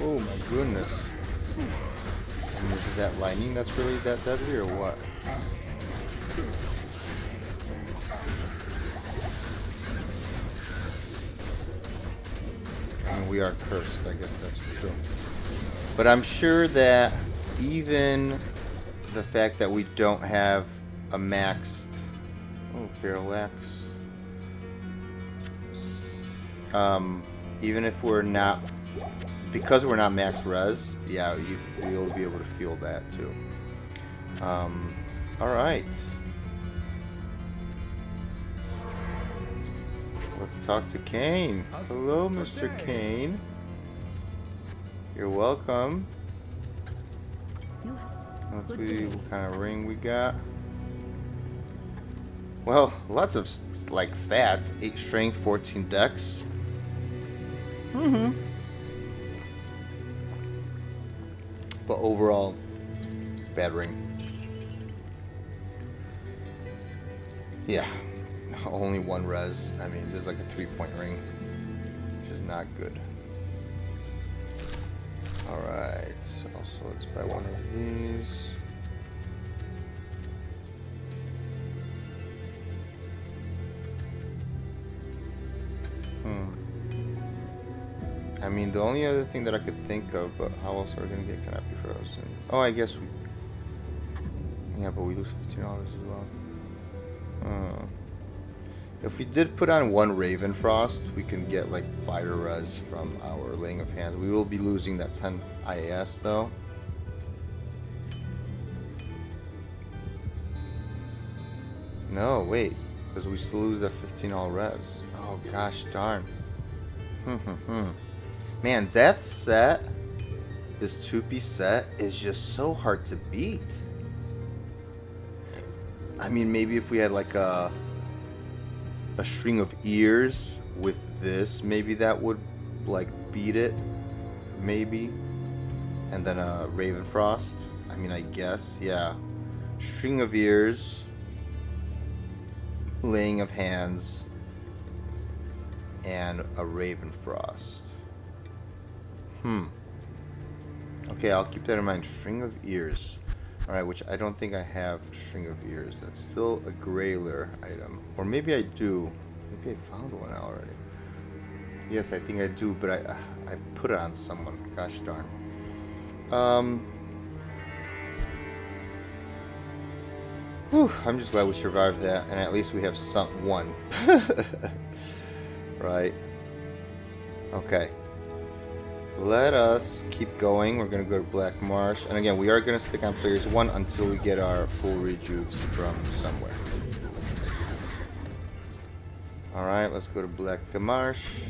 Oh my goodness. And is it that lightning that's really that deadly or what? I mean, we are cursed, I guess that's true. But I'm sure that even the fact that we don't have a maxed... Oh, Parallax. Even if we're not... Because we're not max res, yeah, you'll be able to feel that too. Alright. Let's talk to Kane. Hello, Mr. Kane. You're welcome. Let's see what kind of ring we got. Well, lots of like stats. 8 strength, 14 dex. But overall, bad ring. Yeah, only 1 res. I mean, there's like a 3-point ring, which is not good. Alright, also let's buy one of these. I mean, the only other thing that I could think of, but how else are we going to get Cannot Be Frozen? Oh, I guess we... Yeah, but we lose $15 as well. If we did put on 1 Raven Frost, we can get, like, fire res from our Laying of Hands. We will be losing that 10 IAS, though. No, wait. Because we still lose that 15 all res. Oh, gosh darn. Man, that set, this 2-piece set, is just so hard to beat. I mean, maybe if we had like a a string of ears with this, maybe that would like beat it, maybe. And then a Ravenfrost. I mean, I guess, yeah. String of ears, laying of hands, and a Ravenfrost. Okay, I'll keep that in mind. String of ears. Alright, which I don't think I have string of ears. That's still a Grayler item. Or maybe I do. Maybe I found one already. Yes, I think I do, but I put it on someone. Gosh darn. Whew, I'm just glad we survived that, and at least we have one. Right. Okay. Let us keep going. We're going to go to Black Marsh. And again, we are going to stick on players 1 until we get our full rejuves from somewhere. Alright, let's go to Black Marsh.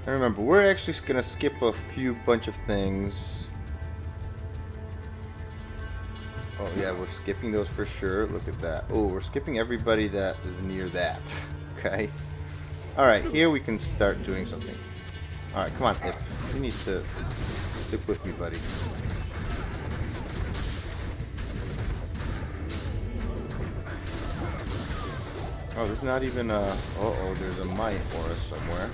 And remember, we're actually going to skip a bunch of things. Oh yeah, we're skipping those for sure. Look at that. Oh, we're skipping everybody that is near that. Okay. Alright, here we can start doing something. Alright, come on, Ip. You need to stick with me, buddy. Oh, there's not even a... Uh-oh, there's a Might Aura somewhere.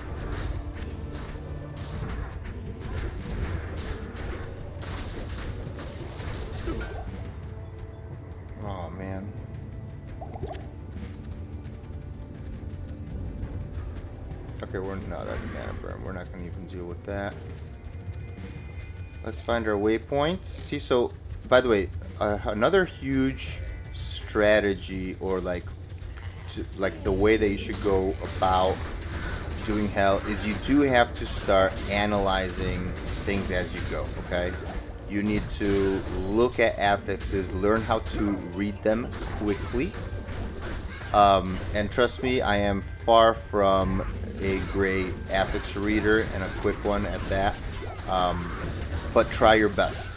Oh, man. Okay, no, that's Mana Burn. We're not going to even deal with that. Let's find our waypoint. See, so, by the way, another huge strategy, or like the way that you should go about doing hell, is you do have to start analyzing things as you go, okay? You need to look at affixes, learn how to read them quickly. And trust me, I am far from a great affix reader, and a quick one at that. But try your best.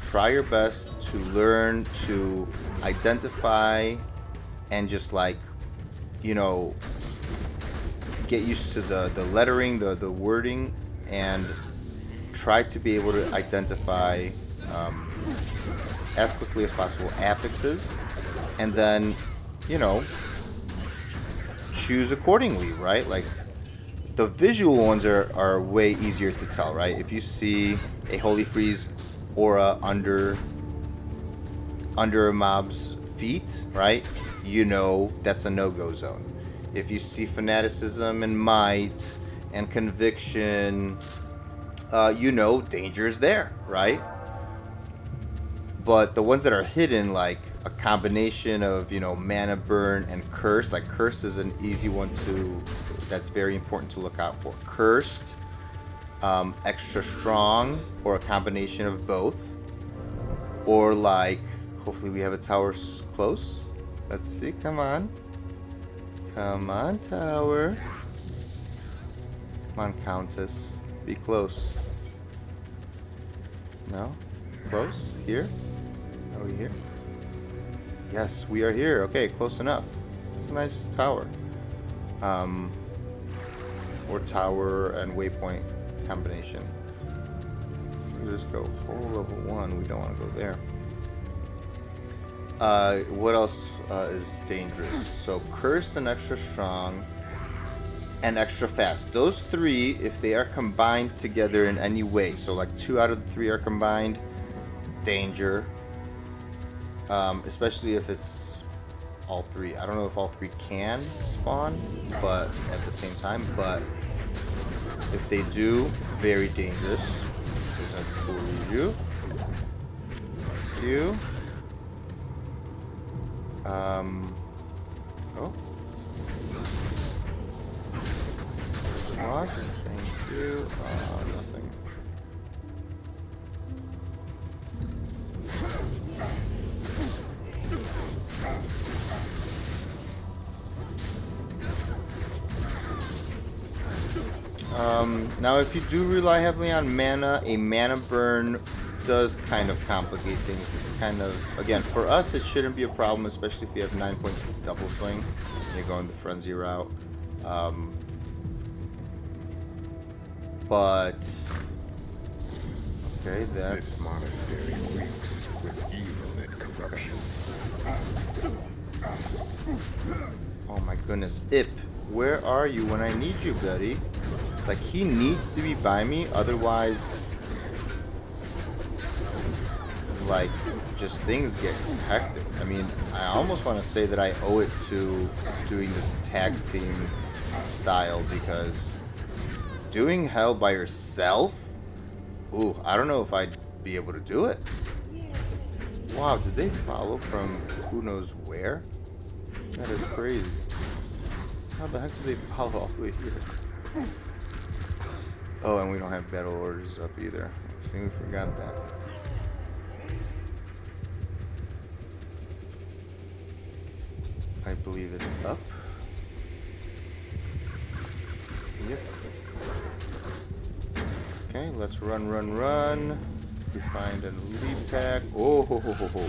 Try your best to learn to identify and just like, you know, get used to the lettering, the wording, and try to be able to identify as quickly as possible affixes, and then, you know, choose accordingly, right? Like, the visual ones are way easier to tell, right? If you see a Holy Freeze aura under a mob's feet, right, you know that's a no-go zone. If you see Fanaticism and Might and Conviction, you know danger is there, right? But the ones that are hidden, like a combination of, you know, Mana Burn and Curse, like Curse is an easy one that's very important to look out for. Cursed, Extra Strong, or a combination of both. Or like, hopefully we have a tower close. Let's see, come on. Come on, tower. Come on, Countess. Be close. No? Close? Here? Are we here? Yes, we are here. Okay, close enough. It's a nice tower. Or tower and waypoint combination. We'll just go whole level 1. We don't want to go there. What else is dangerous? So Cursed and Extra Strong and Extra Fast. Those three, if they are combined together in any way, so like 2 out of the 3 are combined, danger. Especially if it's all 3. I don't know if all 3 can spawn, but at the same time, but if they do, very dangerous. There's a cool review. You. Oh. Lost. Thank you. Nothing. Now if you do rely heavily on mana, a Mana Burn does kind of complicate things. It's kind of, again, for us, it shouldn't be a problem, especially if you have 9 points to double swing and you're going the frenzy route. But okay, that's This monastery reeks with evil and corruption. oh my goodness, Ip, where are you when I need you, buddy? Like, he needs to be by me, otherwise, like, just things get hectic. I mean, I almost want to say that I owe it to doing this tag team style, because doing hell by yourself, ooh, I don't know if I'd be able to do it. Wow, did they follow from who knows where? That is crazy. How the heck did they follow all the way here? Oh, and we don't have battle orders up either. I think we forgot that. I believe it's up. Yep. Okay, let's run. We find an elite pack. Oh, ho, ho, ho, ho.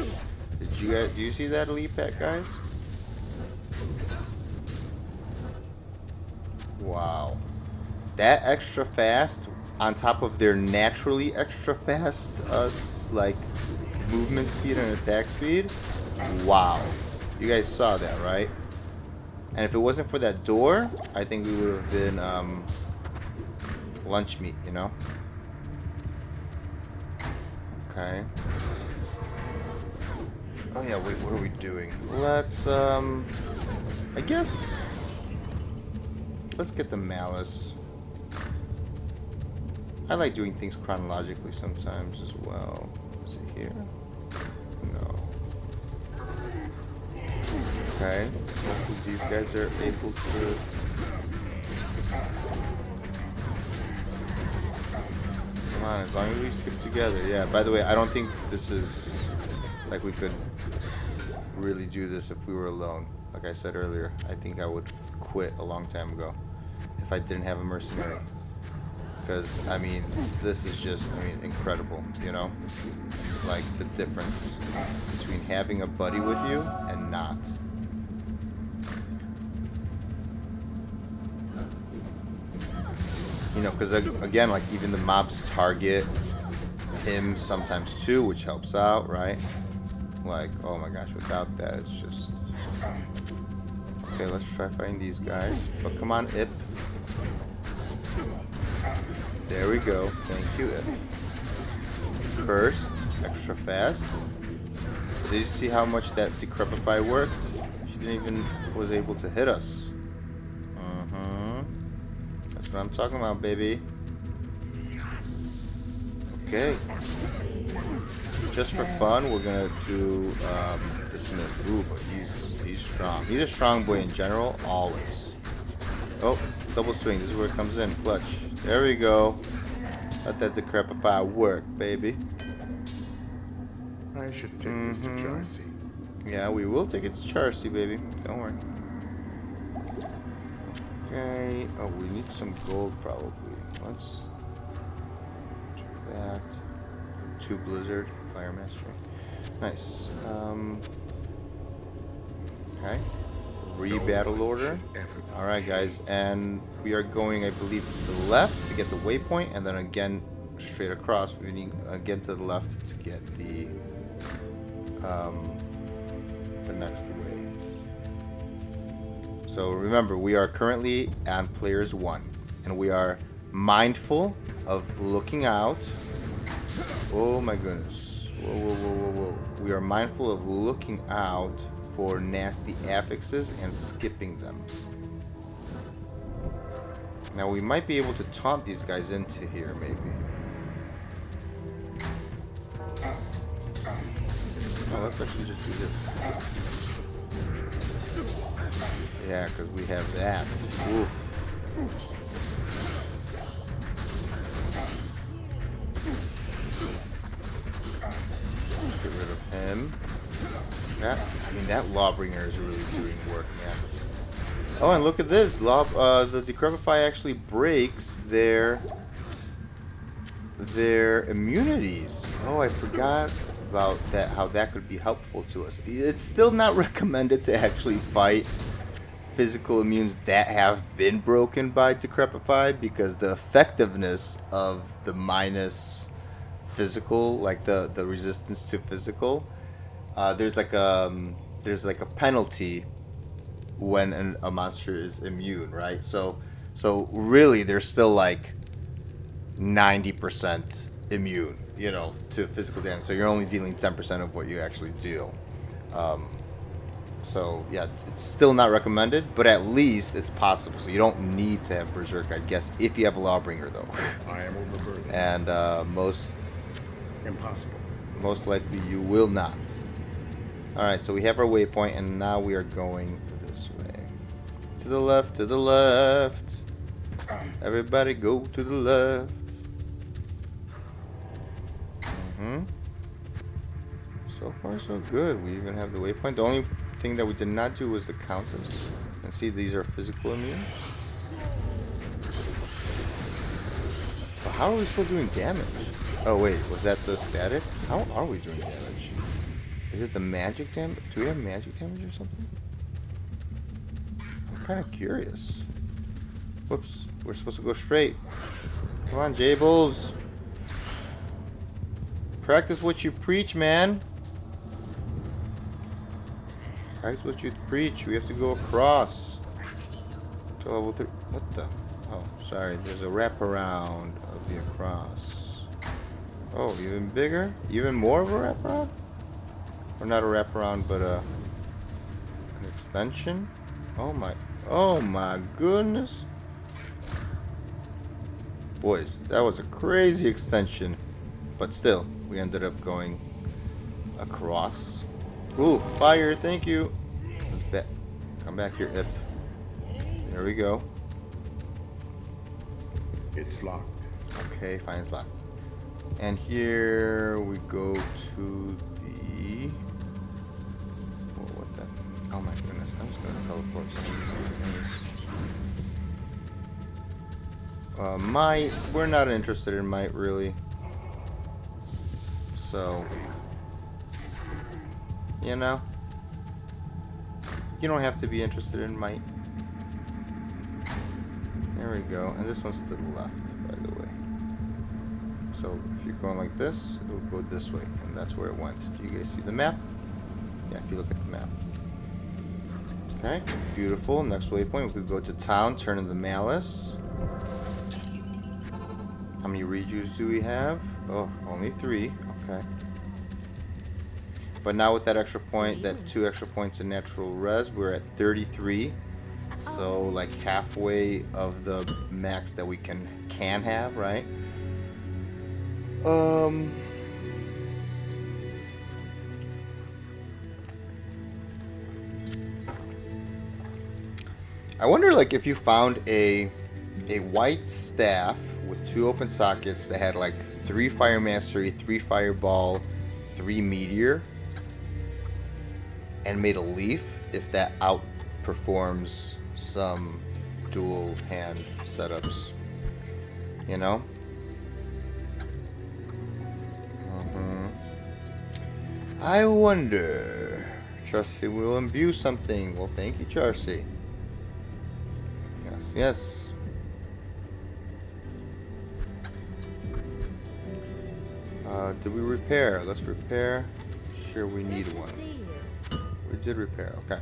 Do you see that elite pack, guys? Wow. That extra fast on top of their naturally extra fast like movement speed and attack speed. Wow. You guys saw that, right? And if it wasn't for that door, I think we would have been lunch meat, you know? Okay. Oh yeah, wait, what are we doing? Let's I guess let's get the malice. I like doing things chronologically sometimes as well. Is it here? No. Okay. Hopefully these guys are able to. Come on, as long as we stick together. Yeah, by the way, I don't think this is like we could really do this if we were alone. Like I said earlier, I think I would quit a long time ago if I didn't have a mercenary. Because, I mean, this is just, I mean, incredible, you know? Like, the difference between having a buddy with you and not. You know, because, again, like, even the mobs target him sometimes too, which helps out, right? Like, oh my gosh, without that, it's just... Okay, let's try fighting these guys. But come on, Ip. There we go. Thank you, Ip. Cursed. Extra fast. Did you see how much that Decrepify worked? She didn't even was able to hit us. That's what I'm talking about, baby. Okay. Just for fun, we're gonna do the Smith. Ooh, but he's strong. He's a strong boy in general, always. Oh, double swing. This is where it comes in. Clutch. There we go. Let that Decrepify work, baby. I should take this to Charcy. Yeah, we will take it to Charcy, baby. Don't worry. Okay. Oh, we need some gold, probably. Let's do that. 2 Blizzard. Fire Mastery. Nice. Okay. Re-battle order. Alright, guys. And we are going, I believe, to the left to get the waypoint, and then again straight across. We need again to the left to get the next way. So remember, we are currently on players 1, and we are mindful of looking out. Oh my goodness. Whoa, whoa, whoa, whoa, whoa. We are mindful of looking out for nasty affixes and skipping them. Now we might be able to taunt these guys into here, maybe. Oh, let's actually just do this. Yeah, because we have that. Oof. Get rid of him. That, I mean, that Lawbringer is really doing work, man. Oh, and look at this. The Decrepify actually breaks their their immunities. Oh, I forgot about that, how that could be helpful to us. It's still not recommended to actually fight physical immunes that have been broken by Decrepify, because the effectiveness of the minus physical, like the resistance to physical, there's like a penalty when a monster is immune, right? So really they're still like 90% immune, you know, to physical damage. So you're only dealing 10% of what you actually deal. So yeah, it's still not recommended, but at least it's possible. So you don't need to have Berserk, I guess, if you have a Lawbringer though. I am overburdened. And Impossible. most likely you will not. Alright, so we have our waypoint, and now we are going this way. To the left, to the left. Everybody go to the left. So far so good. We even have the waypoint. The only thing that we did not do was the counters. And see, these are physical immune. But how are we still doing damage? Oh wait, was that the static? How are we doing damage? Is it the magic damage? Do we have magic damage or something? I'm kind of curious. Whoops, we're supposed to go straight. Come on, Jables. Practice what you preach, man. Practice what you preach. We have to go across to level 3. What the? Oh, sorry. There's a wraparound of the across. Oh, even bigger? Even more of a wraparound? Or not a wraparound, but an extension? Oh my goodness. Boys, that was a crazy extension. But still, we ended up going across. Ooh, fire, thank you. Come back here, Ip. There we go. It's locked. Okay, fine, it's locked. And here we go to the... Oh, what the... Oh my goodness, I'm just gonna teleport some of these. Might. We're not interested in might, really. So... You know? You don't have to be interested in might. There we go. And this one's to the left, by the way. So if you're going like this, it will go this way. And that's where it went. Do you guys see the map? Yeah, if you look at the map. Okay, beautiful. Next waypoint, we could go to town, turn in the Malice. How many rejues do we have? Oh, only 3. Okay. But now with that extra point, that 2 extra points in natural res, we're at 33. So like halfway of the max that we can have, right? I wonder, like, if you found a white staff with 2 open sockets that had like 3 fire mastery, 3 fireball, 3 meteor, and made a leaf, if that outperforms some dual hand setups, you know? I wonder. Charcy will imbue something. Well, thank you, Charcy. Yes, yes. Did we repair? Let's repair. Sure, we need Good to one. see you. We did repair. Okay.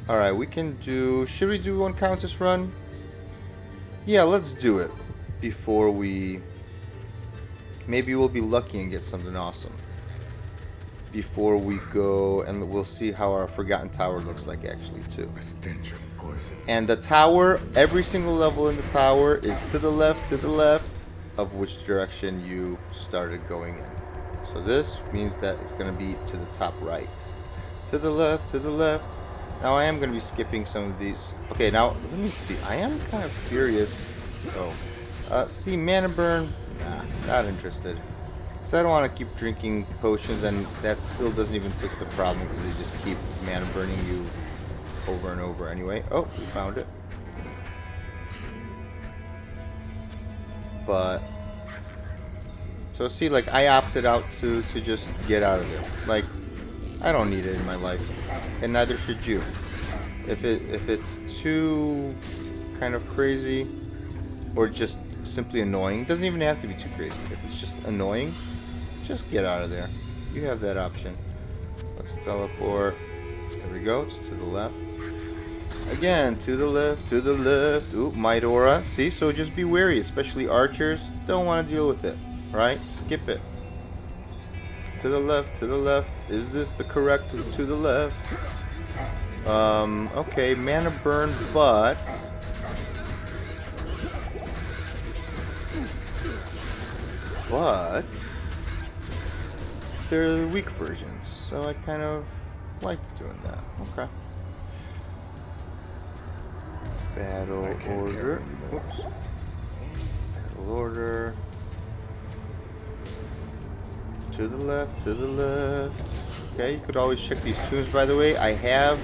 All right, we can do. Should we do one Countess run? Yeah, let's do it before we. Maybe we'll be lucky and get something awesome before we go, and we'll see how our Forgotten Tower looks like actually too. A stench of poison. And the tower, every single level in the tower is to the left of which direction you started going in. So this means that it's going to be to the top right. To the left, to the left. Now I am going to be skipping some of these. Okay, now let me see. I am kind of curious. Oh, see, mana burn. Nah, not interested. Because I don't want to keep drinking potions, and that still doesn't even fix the problem because they just keep mana burning you over and over anyway. Oh, we found it. But so see, like I opted out to just get out of there. Like I don't need it in my life, and neither should you. If it's too kind of crazy or just simply annoying, it doesn't even have to be too crazy. If it's just annoying, just get out of there. You have that option. Let's teleport. There we go. It's to the left. Again, to the left, to the left. Ooh, Might Aura. See, so just be wary, especially archers. Don't want to deal with it, right? Skip it. To the left, to the left. Is this the correct to the left? Okay, mana burn, but they're the weak versions, so I kind of liked doing that. Okay. Battle order. Oops. Battle order. To the left, to the left. Okay, you could always check these tunes, by the way. I have,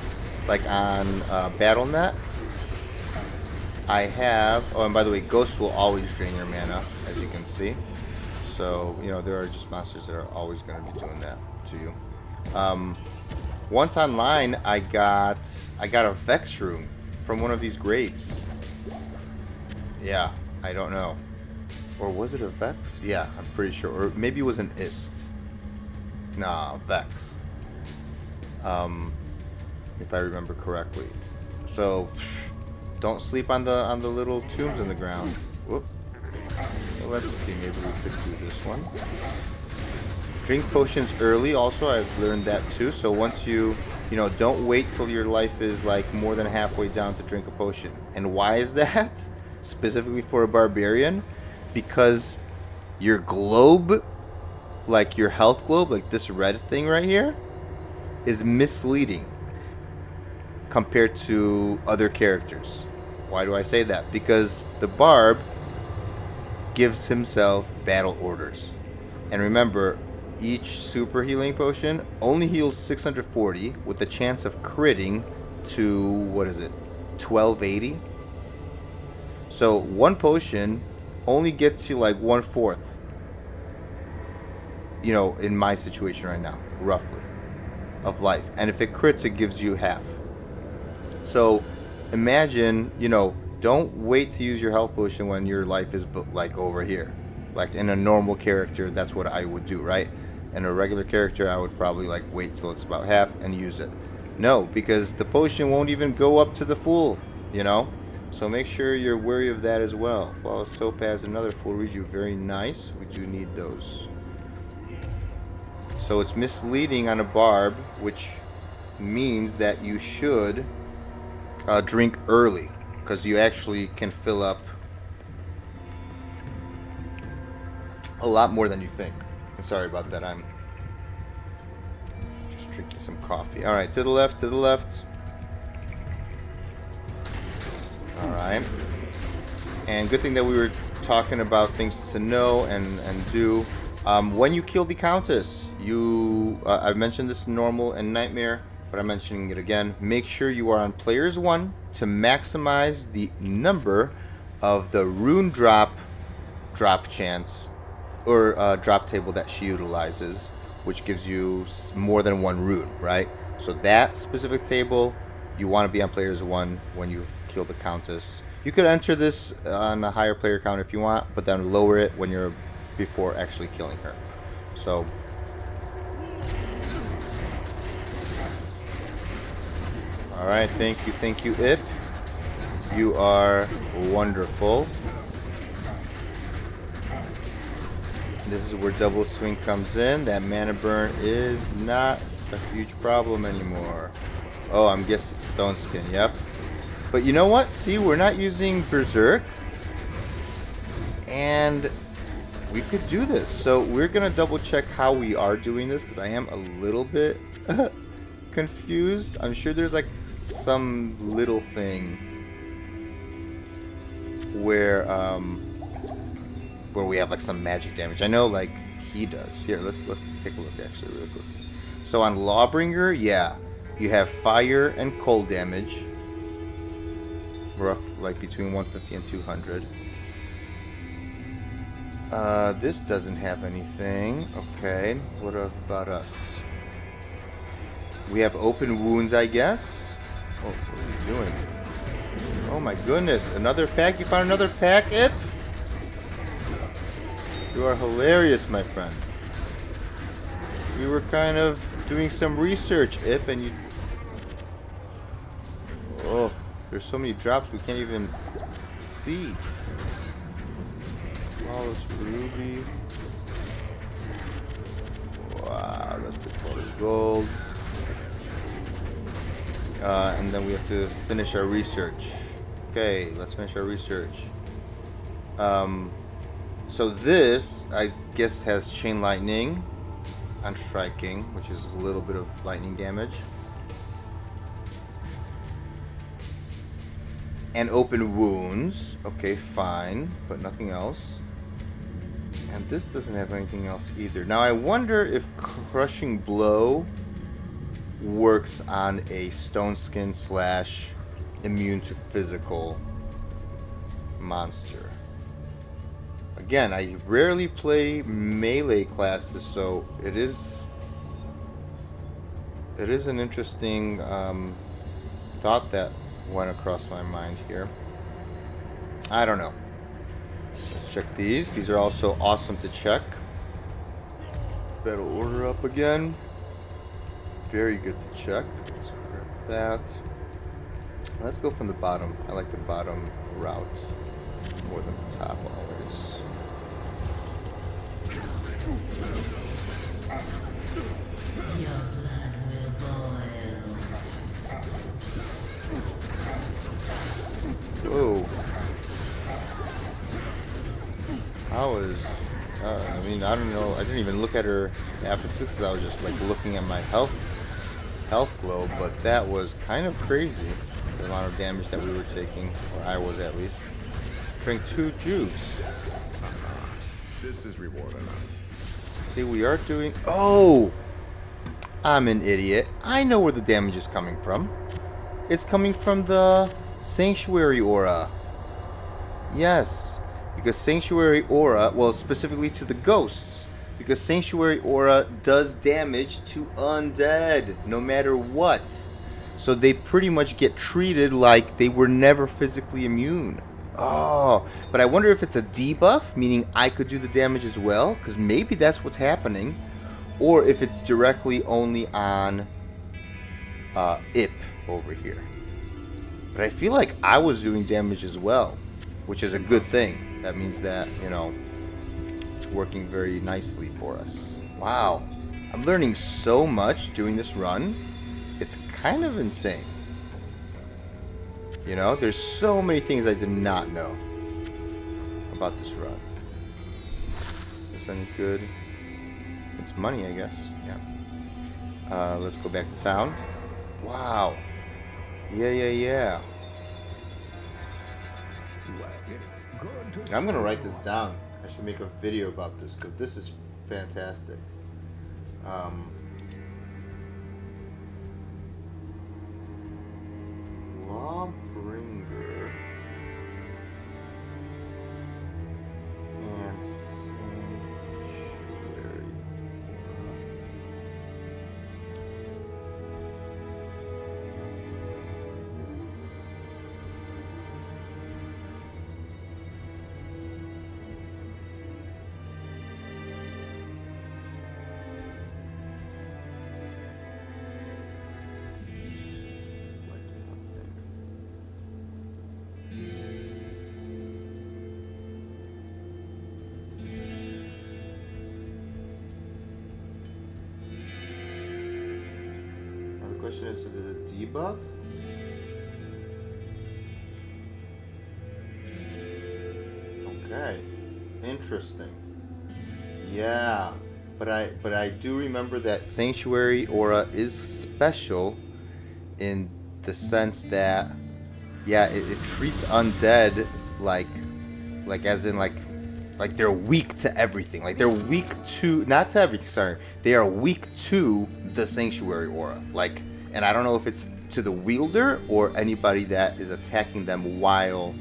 like on Battle.net, I have, oh, and by the way, Ghosts will always drain your mana, as you can see. So, you know, there are just monsters that are always going to be doing that to you. Once online, I got a Vex rune from one of these graves. Yeah, I don't know. Or was it a Vex? Yeah, I'm pretty sure. Or maybe it was an Ist. Nah, Vex. If I remember correctly. So, don't sleep on the little tombs in the ground. Whoop. Let's see, maybe we could do this one. Drink potions early, also, I've learned that too. So once you know, don't wait till your life is like more than halfway down to drink a potion. And why is that? Specifically for a barbarian? Because your globe, like your health globe, like this red thing right here, is misleading compared to other characters. Why do I say that? Because the Barb gives himself battle orders. And remember, each super healing potion only heals 640 with a chance of critting to, what is it, 1280? So one potion only gets you like 1/4. You know, in my situation right now, roughly, of life. And if it crits, it gives you half. So imagine, you know, don't wait to use your health potion when your life is like over here. Like in a normal character, that's what I would do, right? In a regular character, I would probably like wait till it's about half and use it. No, because the potion won't even go up to the full, you know? So make sure you're wary of that as well. Flawless Topaz, another full reju, very nice. We do need those. So it's misleading on a Barb, which means that you should drink early, because you actually can fill up a lot more than you think. Sorry about that, I'm just drinking some coffee. Alright, to the left, to the left. Alright. And good thing that we were talking about things to know and do. When you kill the Countess, I've mentioned this in Normal and Nightmare, but I'm mentioning it again. Make sure you are on Players 1 to maximize the number of the rune drop chance, or drop table that she utilizes, which gives you more than one rune, right? So that specific table, you want to be on Players 1 when you kill the Countess. You could enter this on a higher player count if you want, but then lower it when you're before actually killing her. So alright, thank you, Ip. You are wonderful. This is where double swing comes in. That mana burn is not a huge problem anymore. Oh, I'm guessing Stone Skin, yep. But you know what? See, we're not using Berserk. And we could do this. So we're going to double check how we are doing this, because I am a little bit confused. I'm sure there's like some little thing where we have like some magic damage. I know like he does. Here, let's take a look actually real quick. So on Lawbringer, yeah, you have fire and cold damage, rough like between 150 and 200. This doesn't have anything. Okay, what about us? We have open wounds, I guess. Oh, what are you doing? Oh my goodness, another pack? You found another pack, Ip? You are hilarious, my friend. We were kind of doing some research, Ip, and you... Oh, there's so many drops we can't even see. Flawless ruby. Wow, that's good flawless gold. And then we have to finish our research. Okay, let's finish our research. So this, I guess, has chain lightning on striking, which is a little bit of lightning damage. And open wounds. Okay, fine, but nothing else. And this doesn't have anything else either. Now I wonder if crushing blow works on a stone skin / immune to physical monster. Again, I rarely play melee classes, so it is an interesting thought that went across my mind here. I don't know. Let's check these. These are also awesome to check. Battle order up again. Very good to check. Let's grab that. Let's go from the bottom. I like the bottom route more than the top always. Your blood will boil. Whoa. How is... I mean, I don't know. I didn't even look at her affixes because I was just like looking at my health glow, but that was kind of crazy, the amount of damage that we were taking, or I was at least. Drink 2 juice. This is reward enough. See, we are doing... Oh! I'm an idiot. I know where the damage is coming from. It's coming from the Sanctuary Aura. Yes. Because Sanctuary Aura, well, specifically to the ghosts, because Sanctuary Aura does damage to undead, no matter what. So they pretty much get treated like they were never physically immune. Oh, but I wonder if it's a debuff, meaning I could do the damage as well, because maybe that's what's happening. Or if it's directly only on Ip over here. But I feel like I was doing damage as well, which is a good thing. That means that, you know, it's working very nicely for us. Wow. I'm learning so much doing this run. It's kind of insane. You know, there's so many things I did not know about this run. Is any good? It's money, I guess. Yeah. Let's go back to town. Wow. Yeah. I'm gonna write this down. I should make a video about this because this is fantastic. Lawbringer and Sanctuary. Question is, if it's a debuff? Okay, interesting. Yeah, but I do remember that Sanctuary Aura is special in the sense that, yeah, it treats undead like as in like they're weak to everything. Like they're weak to, not to everything. Sorry, they are weak to the Sanctuary Aura. Like. And I don't know if it's to the wielder or anybody that is attacking them while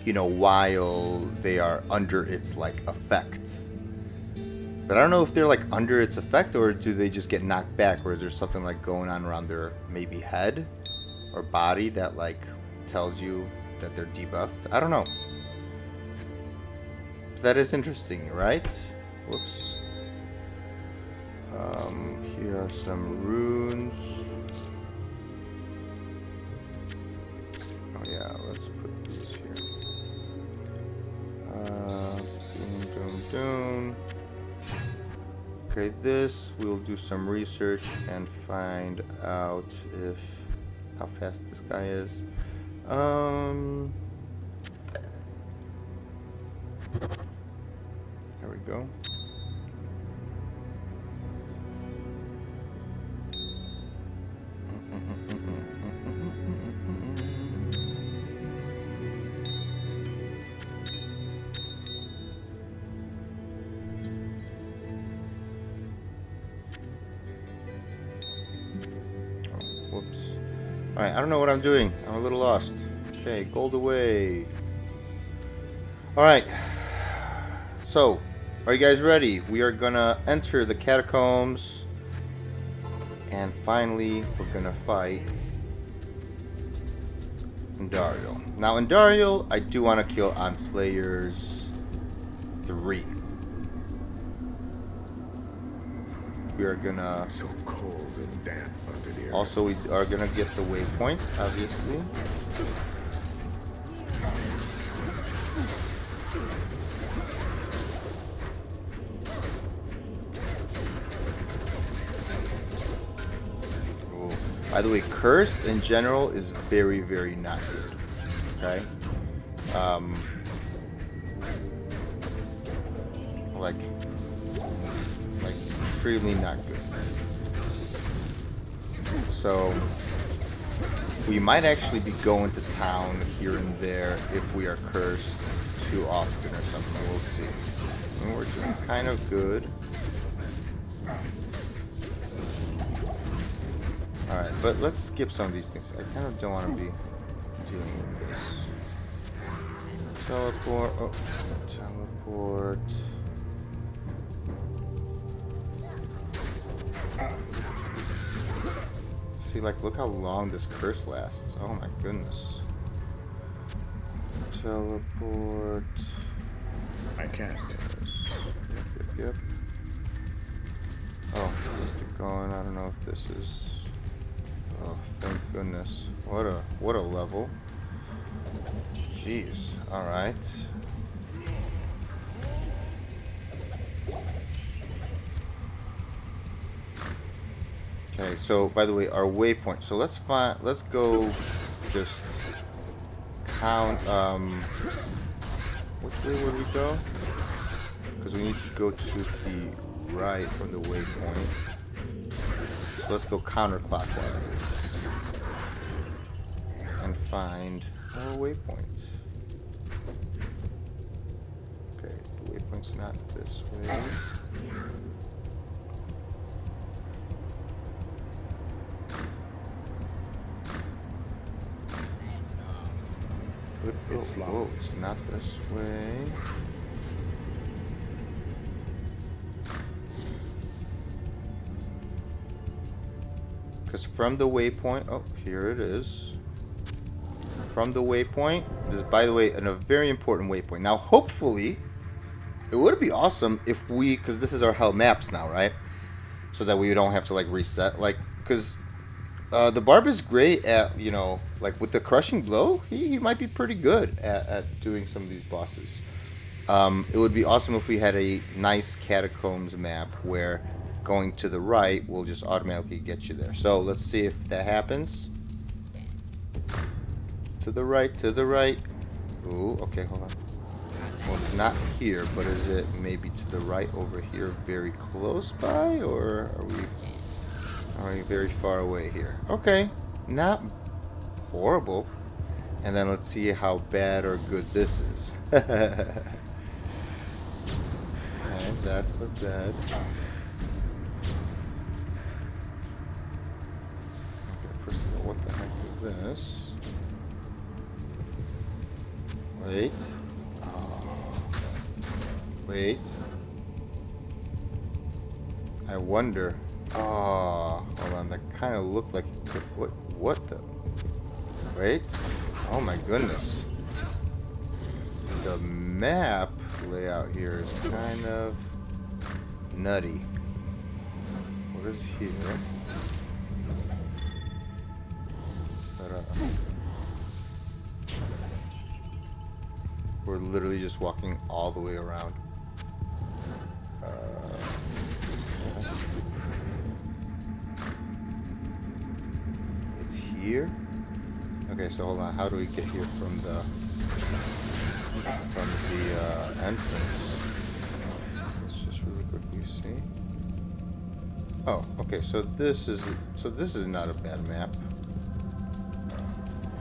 you know, while they are under its like effect. But I don't know if they're like under its effect, or do they just get knocked back, or is there something like going on around their maybe head or body that like tells you that they're debuffed? I don't know. But that is interesting, right? Whoops. Here are some runes. Oh yeah, let's put these here. Doom. Okay, this we'll do some research and find out if how fast this guy is. There we go. Whoops. Alright, I don't know what I'm doing. I'm a little lost. Okay, gold away. Alright. So, are you guys ready? We are gonna enter the catacombs. And finally, we're gonna fight Indariel. Now, Indariel, I do want to kill on players 3. We are gonna... So cold and damp under the earth. Also, we are gonna get the waypoint, obviously. Ooh. By the way, cursed in general is very, very not good. Okay. Like extremely not good. So we might actually be going to town here and there if we are cursed too often or something. We'll see. I mean, we're doing kind of good. Alright, but let's skip some of these things. I kind of don't want to be dealing with this. Teleport. Oh, teleport. See, like, look how long this curse lasts. Oh my goodness. Teleport. I can't. Yep. Oh, let's keep going. I don't know if this is... Oh, thank goodness. What a level. Jeez. Alright. Okay, so by the way, our waypoint. So let's go just count which way would we go? Because we need to go to the right from the waypoint. So let's go counterclockwise and find our waypoint. Okay, the waypoint's not this way. Oh, it's not this way. Because from the waypoint, oh, here it is. From the waypoint, this is, by the way, a very important waypoint. Now, hopefully, it would be awesome if we, because this is our hell maps now, right? So that we don't have to, like, reset. Like, because the Barb is great at, you know, like with the crushing blow, he might be pretty good at doing some of these bosses. It would be awesome if we had a nice catacombs map where going to the right will just automatically get you there. So let's see if that happens. To the right, to the right. Ooh, okay, hold on. Well, it's not here, but is it maybe to the right over here very close by, or are we very far away here? Okay, not horrible. And then let's see how bad or good this is. And that's a bad. Okay, first of all, what the heck is this? Wait. Oh. Wait. I wonder. Oh, hold on. That kind of looked like. What the? Wait. Oh my goodness. The map layout here is kind of nutty. What is here? We're literally just walking all the way around. It's here? Okay, so hold on. How do we get here from the entrance? Let's just really quickly see. Oh, okay. So this is not a bad map.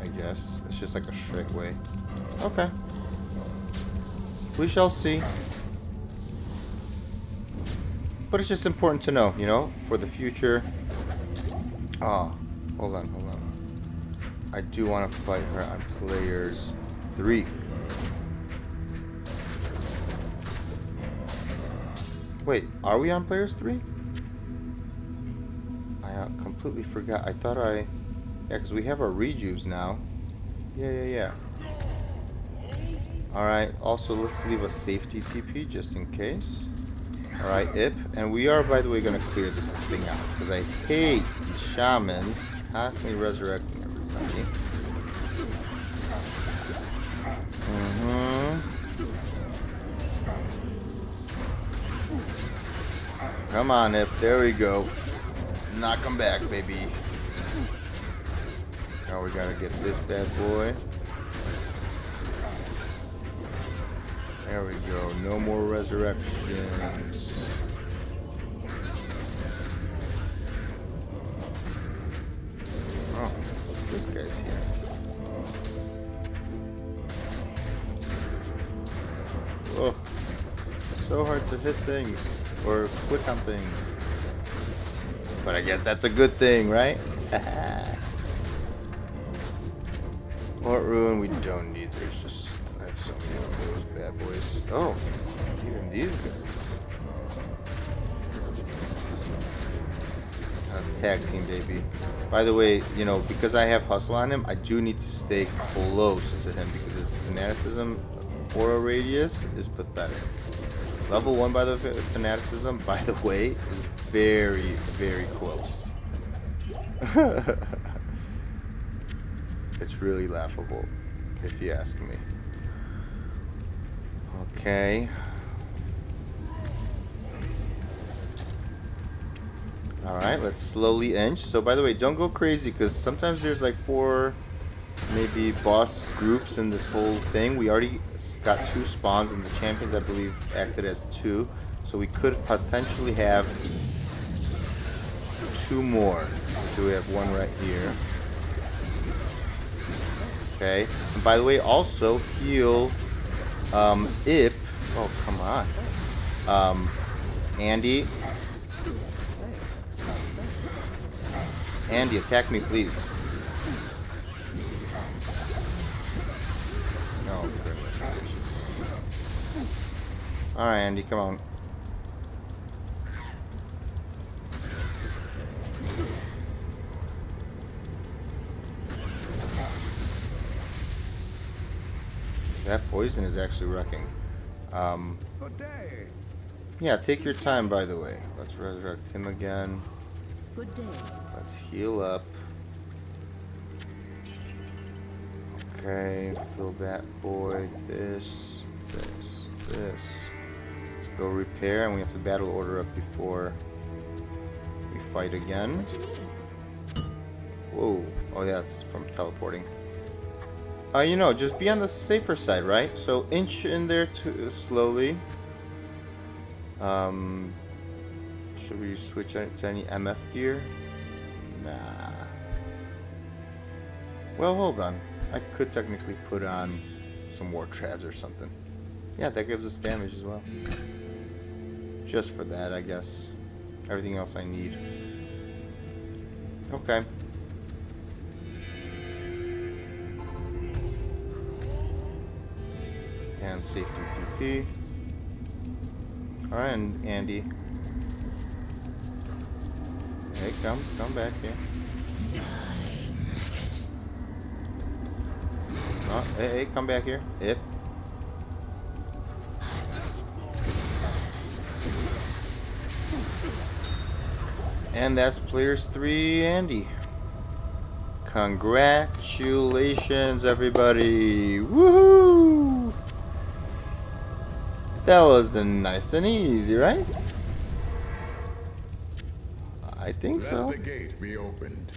I guess it's just like a straight way. Okay. We shall see. But it's just important to know, you know, for the future. Oh, hold on. I do want to fight her on players 3. Wait, are we on players 3? I completely forgot. I thought yeah, because we have our rejuves now. Yeah. Alright, also let's leave a safety TP just in case. Alright, Ip. And we are, by the way, going to clear this thing out. Because I hate these shamans constantly resurrecting everybody. Come on, Ip. There we go. Knock him back, baby. Now we got to get this bad boy. There we go. No more resurrections. Oh, this guy's here. Oh, so hard to hit things or click on things. But I guess that's a good thing, right? What ruin we don't need. There's just I have so many of those bad boys. Oh, even these guys. That's tag team, baby. By the way, you know, because I have hustle on him, I do need to stay close to him because his fanaticism aura radius is pathetic. Level 1 by the fanaticism, by the way, is very, very close. It's really laughable, if you ask me. Okay. Alright, let's slowly inch. So, by the way, don't go crazy, because sometimes there's like 4, maybe boss groups in this whole thing. We already got 2 spawns, and the champions, I believe, acted as 2. So we could potentially have 2 more. So we have 1 right here. Okay. And by the way, also heal Ip. Oh, come on. Andy. Andy, attack me, please. Oh, goodness gracious. Alright, Andy, come on. That poison is actually wrecking. Good day. Yeah, take your time, by the way. Let's resurrect him again. Good day. Let's heal up. Okay, fill that boy. This. Let's go repair, and we have to battle order up before we fight again. What you need? Whoa. Oh, yeah, it's from teleporting. You know, just be on the safer side, right? So inch in there too slowly. Should we switch to any MF gear? Nah. Well, hold on. I could technically put on some more traps or something. Yeah, that gives us damage as well. Just for that, I guess. Everything else I need. Okay. And safety TP. Alright, and Andy. Hey, come back here. Oh, hey, come back here. Yep. And that's players 3, Andy. Congratulations, everybody. Woohoo! That was nice and easy, right? I think so. Let the gate be opened.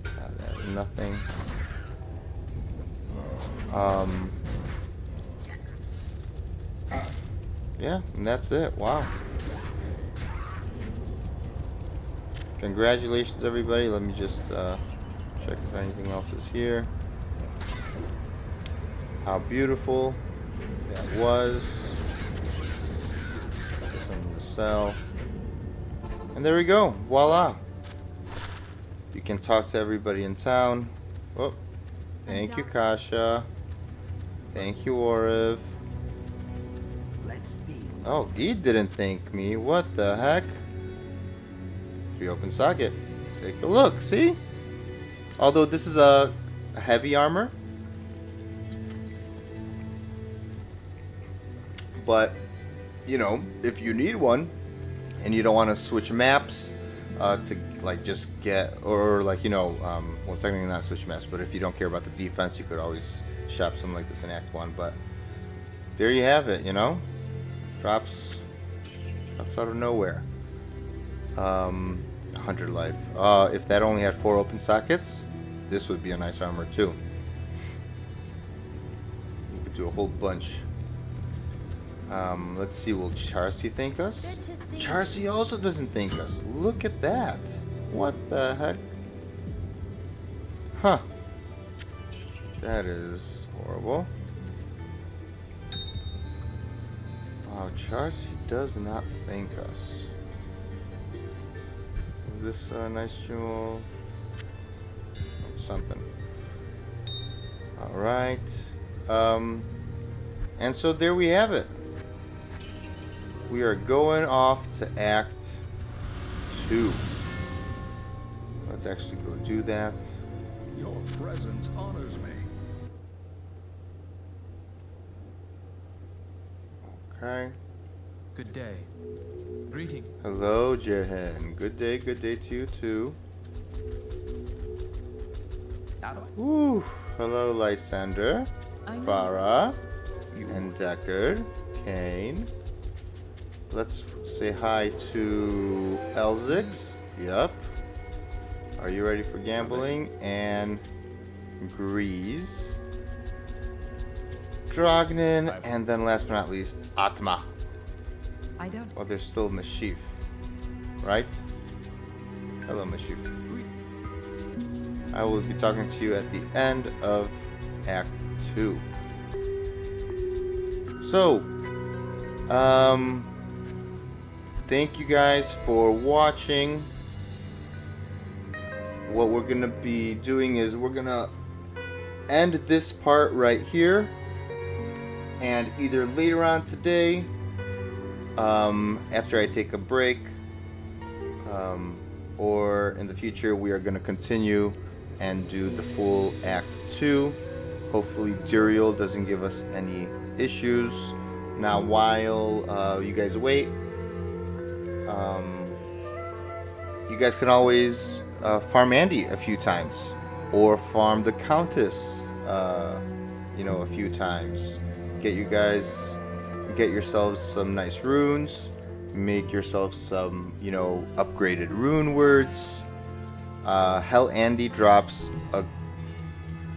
There's nothing. Yeah, and that's it. Wow. Congratulations, everybody. Let me just check if anything else is here. How beautiful that was. Put this in the cell. And there we go. Voila. You can talk to everybody in town. Oh, thank you, Kasha. Thank you, Oriv. Oh, he didn't thank me. What the heck? Free open socket. Take a look. See? Although this is a heavy armor. But, you know, if you need one and you don't want to switch maps to like just get, or like, you know, well, technically not switch maps, but if you don't care about the defense, you could always shop something like this in Act 1. But there you have it, you know? Drops out of nowhere. 100 life. If that only had 4 open sockets, this would be a nice armor too. You could do a whole bunch. Let's see, will Charcy thank us? Charcy also doesn't thank us. Look at that. What the heck? Huh. That is horrible. Wow, Charcy does not thank us. Is this a nice jewel? Something. Alright. And so there we have it. We are going off to Act 2. Let's actually go do that. Your presence honors me. Okay. Good day. Greeting. Hello, Jehen. Good day to you too. Woo. Hello, Lysander, Farah, and Deckard, Kane. Let's say hi to Elzix. Yup. Are you ready for gambling? And Grease. Drognin, and then last but not least, Atma. I don't. Oh, there's still Mashif, right? Hello, Mashif. I will be talking to you at the end of Act 2. So, thank you guys for watching. What we're gonna be doing is we're gonna end this part right here, and either later on today, after I take a break, or in the future, we are gonna continue and do the full Act 2. Hopefully Duriel doesn't give us any issues. Now while you guys wait, you guys can always farm Andy a few times, or farm the Countess you know, a few times. Get yourselves some nice runes, make yourself some, you know, upgraded rune words. Hell, Andy drops a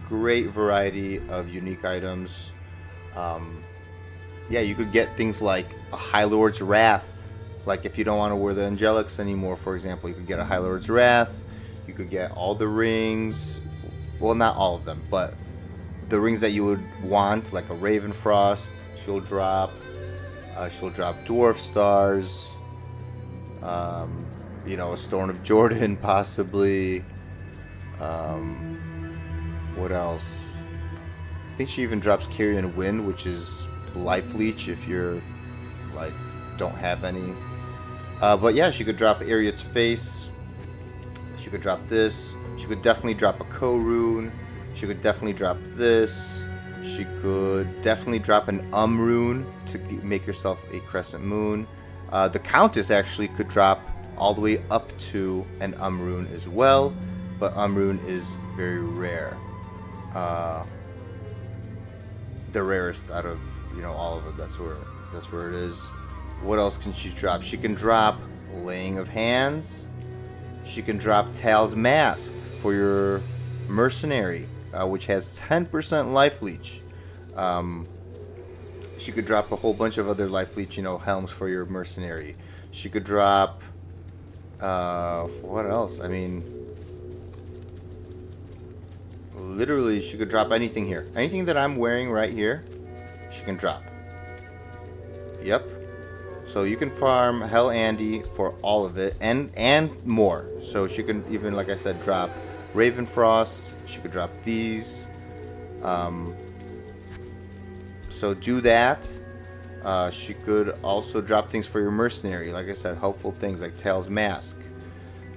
great variety of unique items. Yeah, you could get things like a High Lord's Wrath. Like if you don't want to wear the Angelics anymore, for example, you could get a High Lord's Wrath. You could get all the rings. Well, not all of them, but the rings that you would want, like a Ravenfrost. She'll drop Dwarf Stars. You know, a Stone of Jordan, possibly. What else? think she even drops Carrion Wind, which is life leech if you're like don't have any. But yeah, she could drop Ariet's Face. She could drop this. She could definitely drop a Ko rune. She could definitely drop this. She could definitely drop an rune to make herself a Crescent Moon. The Countess actually could drop all the way up to an rune as well, but rune is very rare. The rarest out of all of it. That's where it is. What else can she drop? She can drop Laying of Hands. She can drop Tal's Mask for your mercenary, which has 10% life leech. She could drop a whole bunch of other life leech, helms for your mercenary. She could drop what else? I mean, literally, she could drop anything here. Anything that I'm wearing right here, she can drop. Yep. So you can farm Hell Andy for all of it and more. So she can even, like I said, drop Raven Frost. She could drop these. So do that. She could also drop things for your mercenary. Like I said, helpful things like Tal's Mask.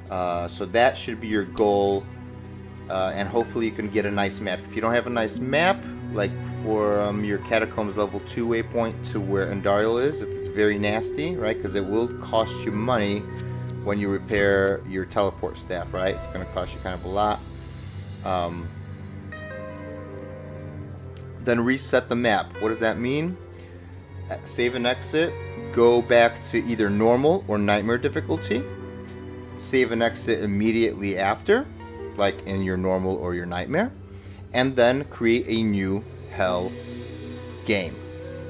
So that should be your goal. And hopefully you can get a nice map. If you don't have a nice map, like for your Catacombs level 2 waypoint to where Andariel is, if it's very nasty, right? Because it will cost you money when you repair your teleport staff, right? It's going to cost you kind of a lot. Then reset the map. What does that mean? Save and exit. Go back to either normal or nightmare difficulty. Save and exit immediately after, like in your normal or your nightmare, and then create a new hell game.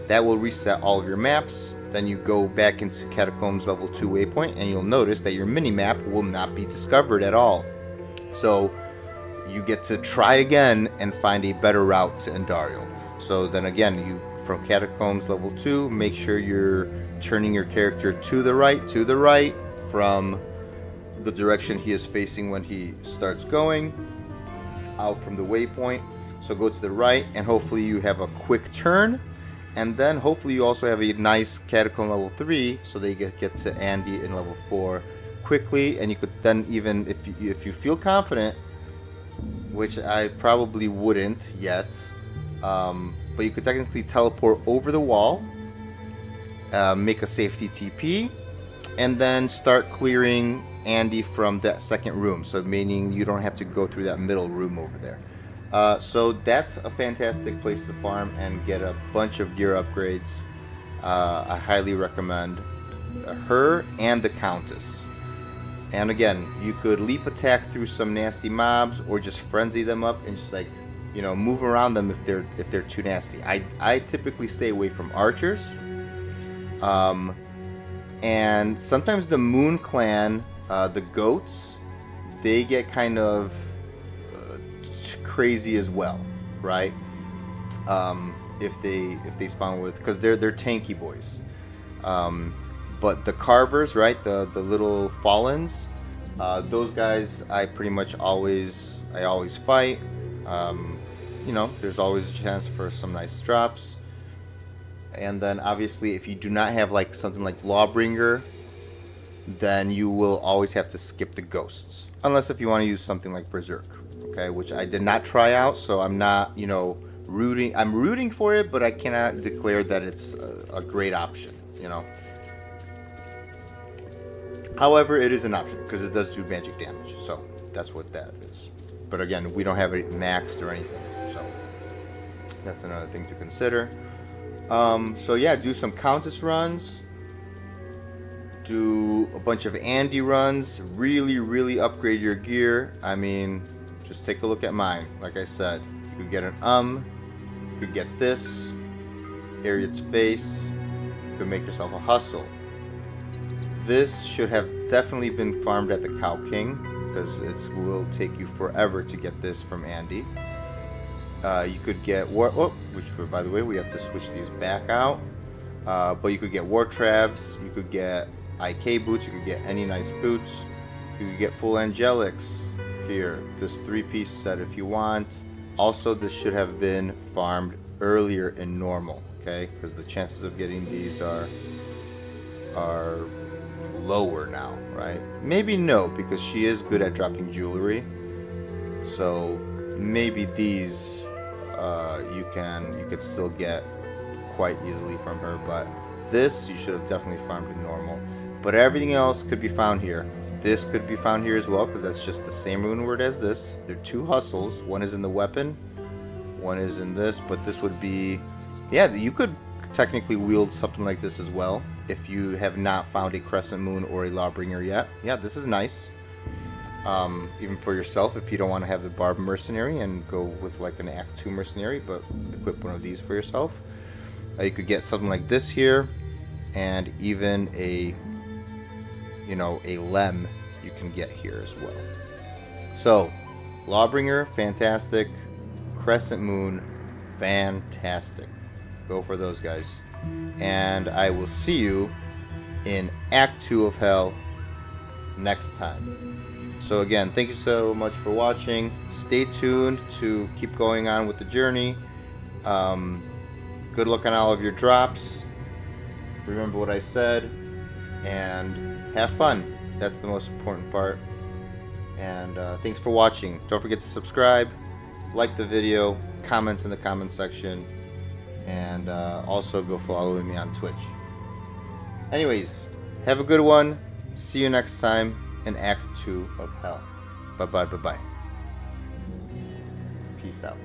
That will reset all of your maps. Then you go back into Catacombs level 2 waypoint, and you'll notice that your mini-map will not be discovered at all. So you get to try again and find a better route to Andariel. So then again, you from Catacombs level 2, make sure you're turning your character to the right from the direction he is facing when he starts going out from the waypoint. So go to the right, and hopefully you have a quick turn, and then hopefully you also have a nice Catacomb level 3 so they get to Andy in level 4 quickly. And you could then, even if you feel confident, which I probably wouldn't yet, but you could technically teleport over the wall, make a safety TP, and then start clearing Andy from that second room, so meaning you don't have to go through that middle room over there. So that's a fantastic place to farm and get a bunch of gear upgrades. I highly recommend her and the Countess. And again, you could leap attack through some nasty mobs, or just frenzy them up and just move around them if they're too nasty. I typically stay away from archers. And sometimes the Moon Clan, the goats, they get kind of crazy as well, right? If they spawn with, because they're tanky boys. But the carvers, right, the little fallens, those guys I pretty much always fight. There's always a chance for some nice drops. And then obviously if you do not have like something like Lawbringer, then you will always have to skip the ghosts, unless if you want to use something like Berserk, okay, which I did not try out, so I'm not rooting. I'm rooting for it, but I cannot declare that it's a great option. However, it is an option because it does do magic damage, so that's what that is. But again, we don't have it maxed or anything, so that's another thing to consider. So yeah, do some Countess runs, do a bunch of Andy runs, really upgrade your gear. I mean, just take a look at mine. Like I said, you could get an you could get this, Ariet's Face, you could make yourself a Hustle. This should have definitely been farmed at the Cow King, because it will take you forever to get this from Andy. You could get which by the way we have to switch these back out. But you could get War Travs, you could get IK boots, you could get any nice boots. You could get full Angelics here, this 3-piece set if you want. Also, this should have been farmed earlier in normal, okay? Because the chances of getting these are lower now, right? Maybe no, because she is good at dropping jewelry. So maybe these you could still get quite easily from her, but this you should have definitely farmed in normal. But everything else could be found here. This could be found here as well, because that's just the same rune word as this. There are two hustles. One is in the weapon, one is in this, but this would be, yeah, you could technically wield something like this as well if you have not found a Crescent Moon or a Lawbringer yet. Yeah, this is nice. Even for yourself, if you don't want to have the Barb mercenary and go with like an Act 2 mercenary, but equip one of these for yourself. You could get something like this here, and even a Lem you can get here as well. So, Lawbringer, fantastic. Crescent Moon, fantastic. Go for those guys. And I will see you in Act 2 of Hell next time. So again, thank you so much for watching. Stay tuned to keep going on with the journey. Good luck on all of your drops. Remember what I said. And have fun. That's the most important part. And thanks for watching. Don't forget to subscribe, like the video, comment in the comment section, and also go follow me on Twitch. Anyways, have a good one. See you next time in Act 2 of Hell. Bye-bye, bye-bye. Peace out.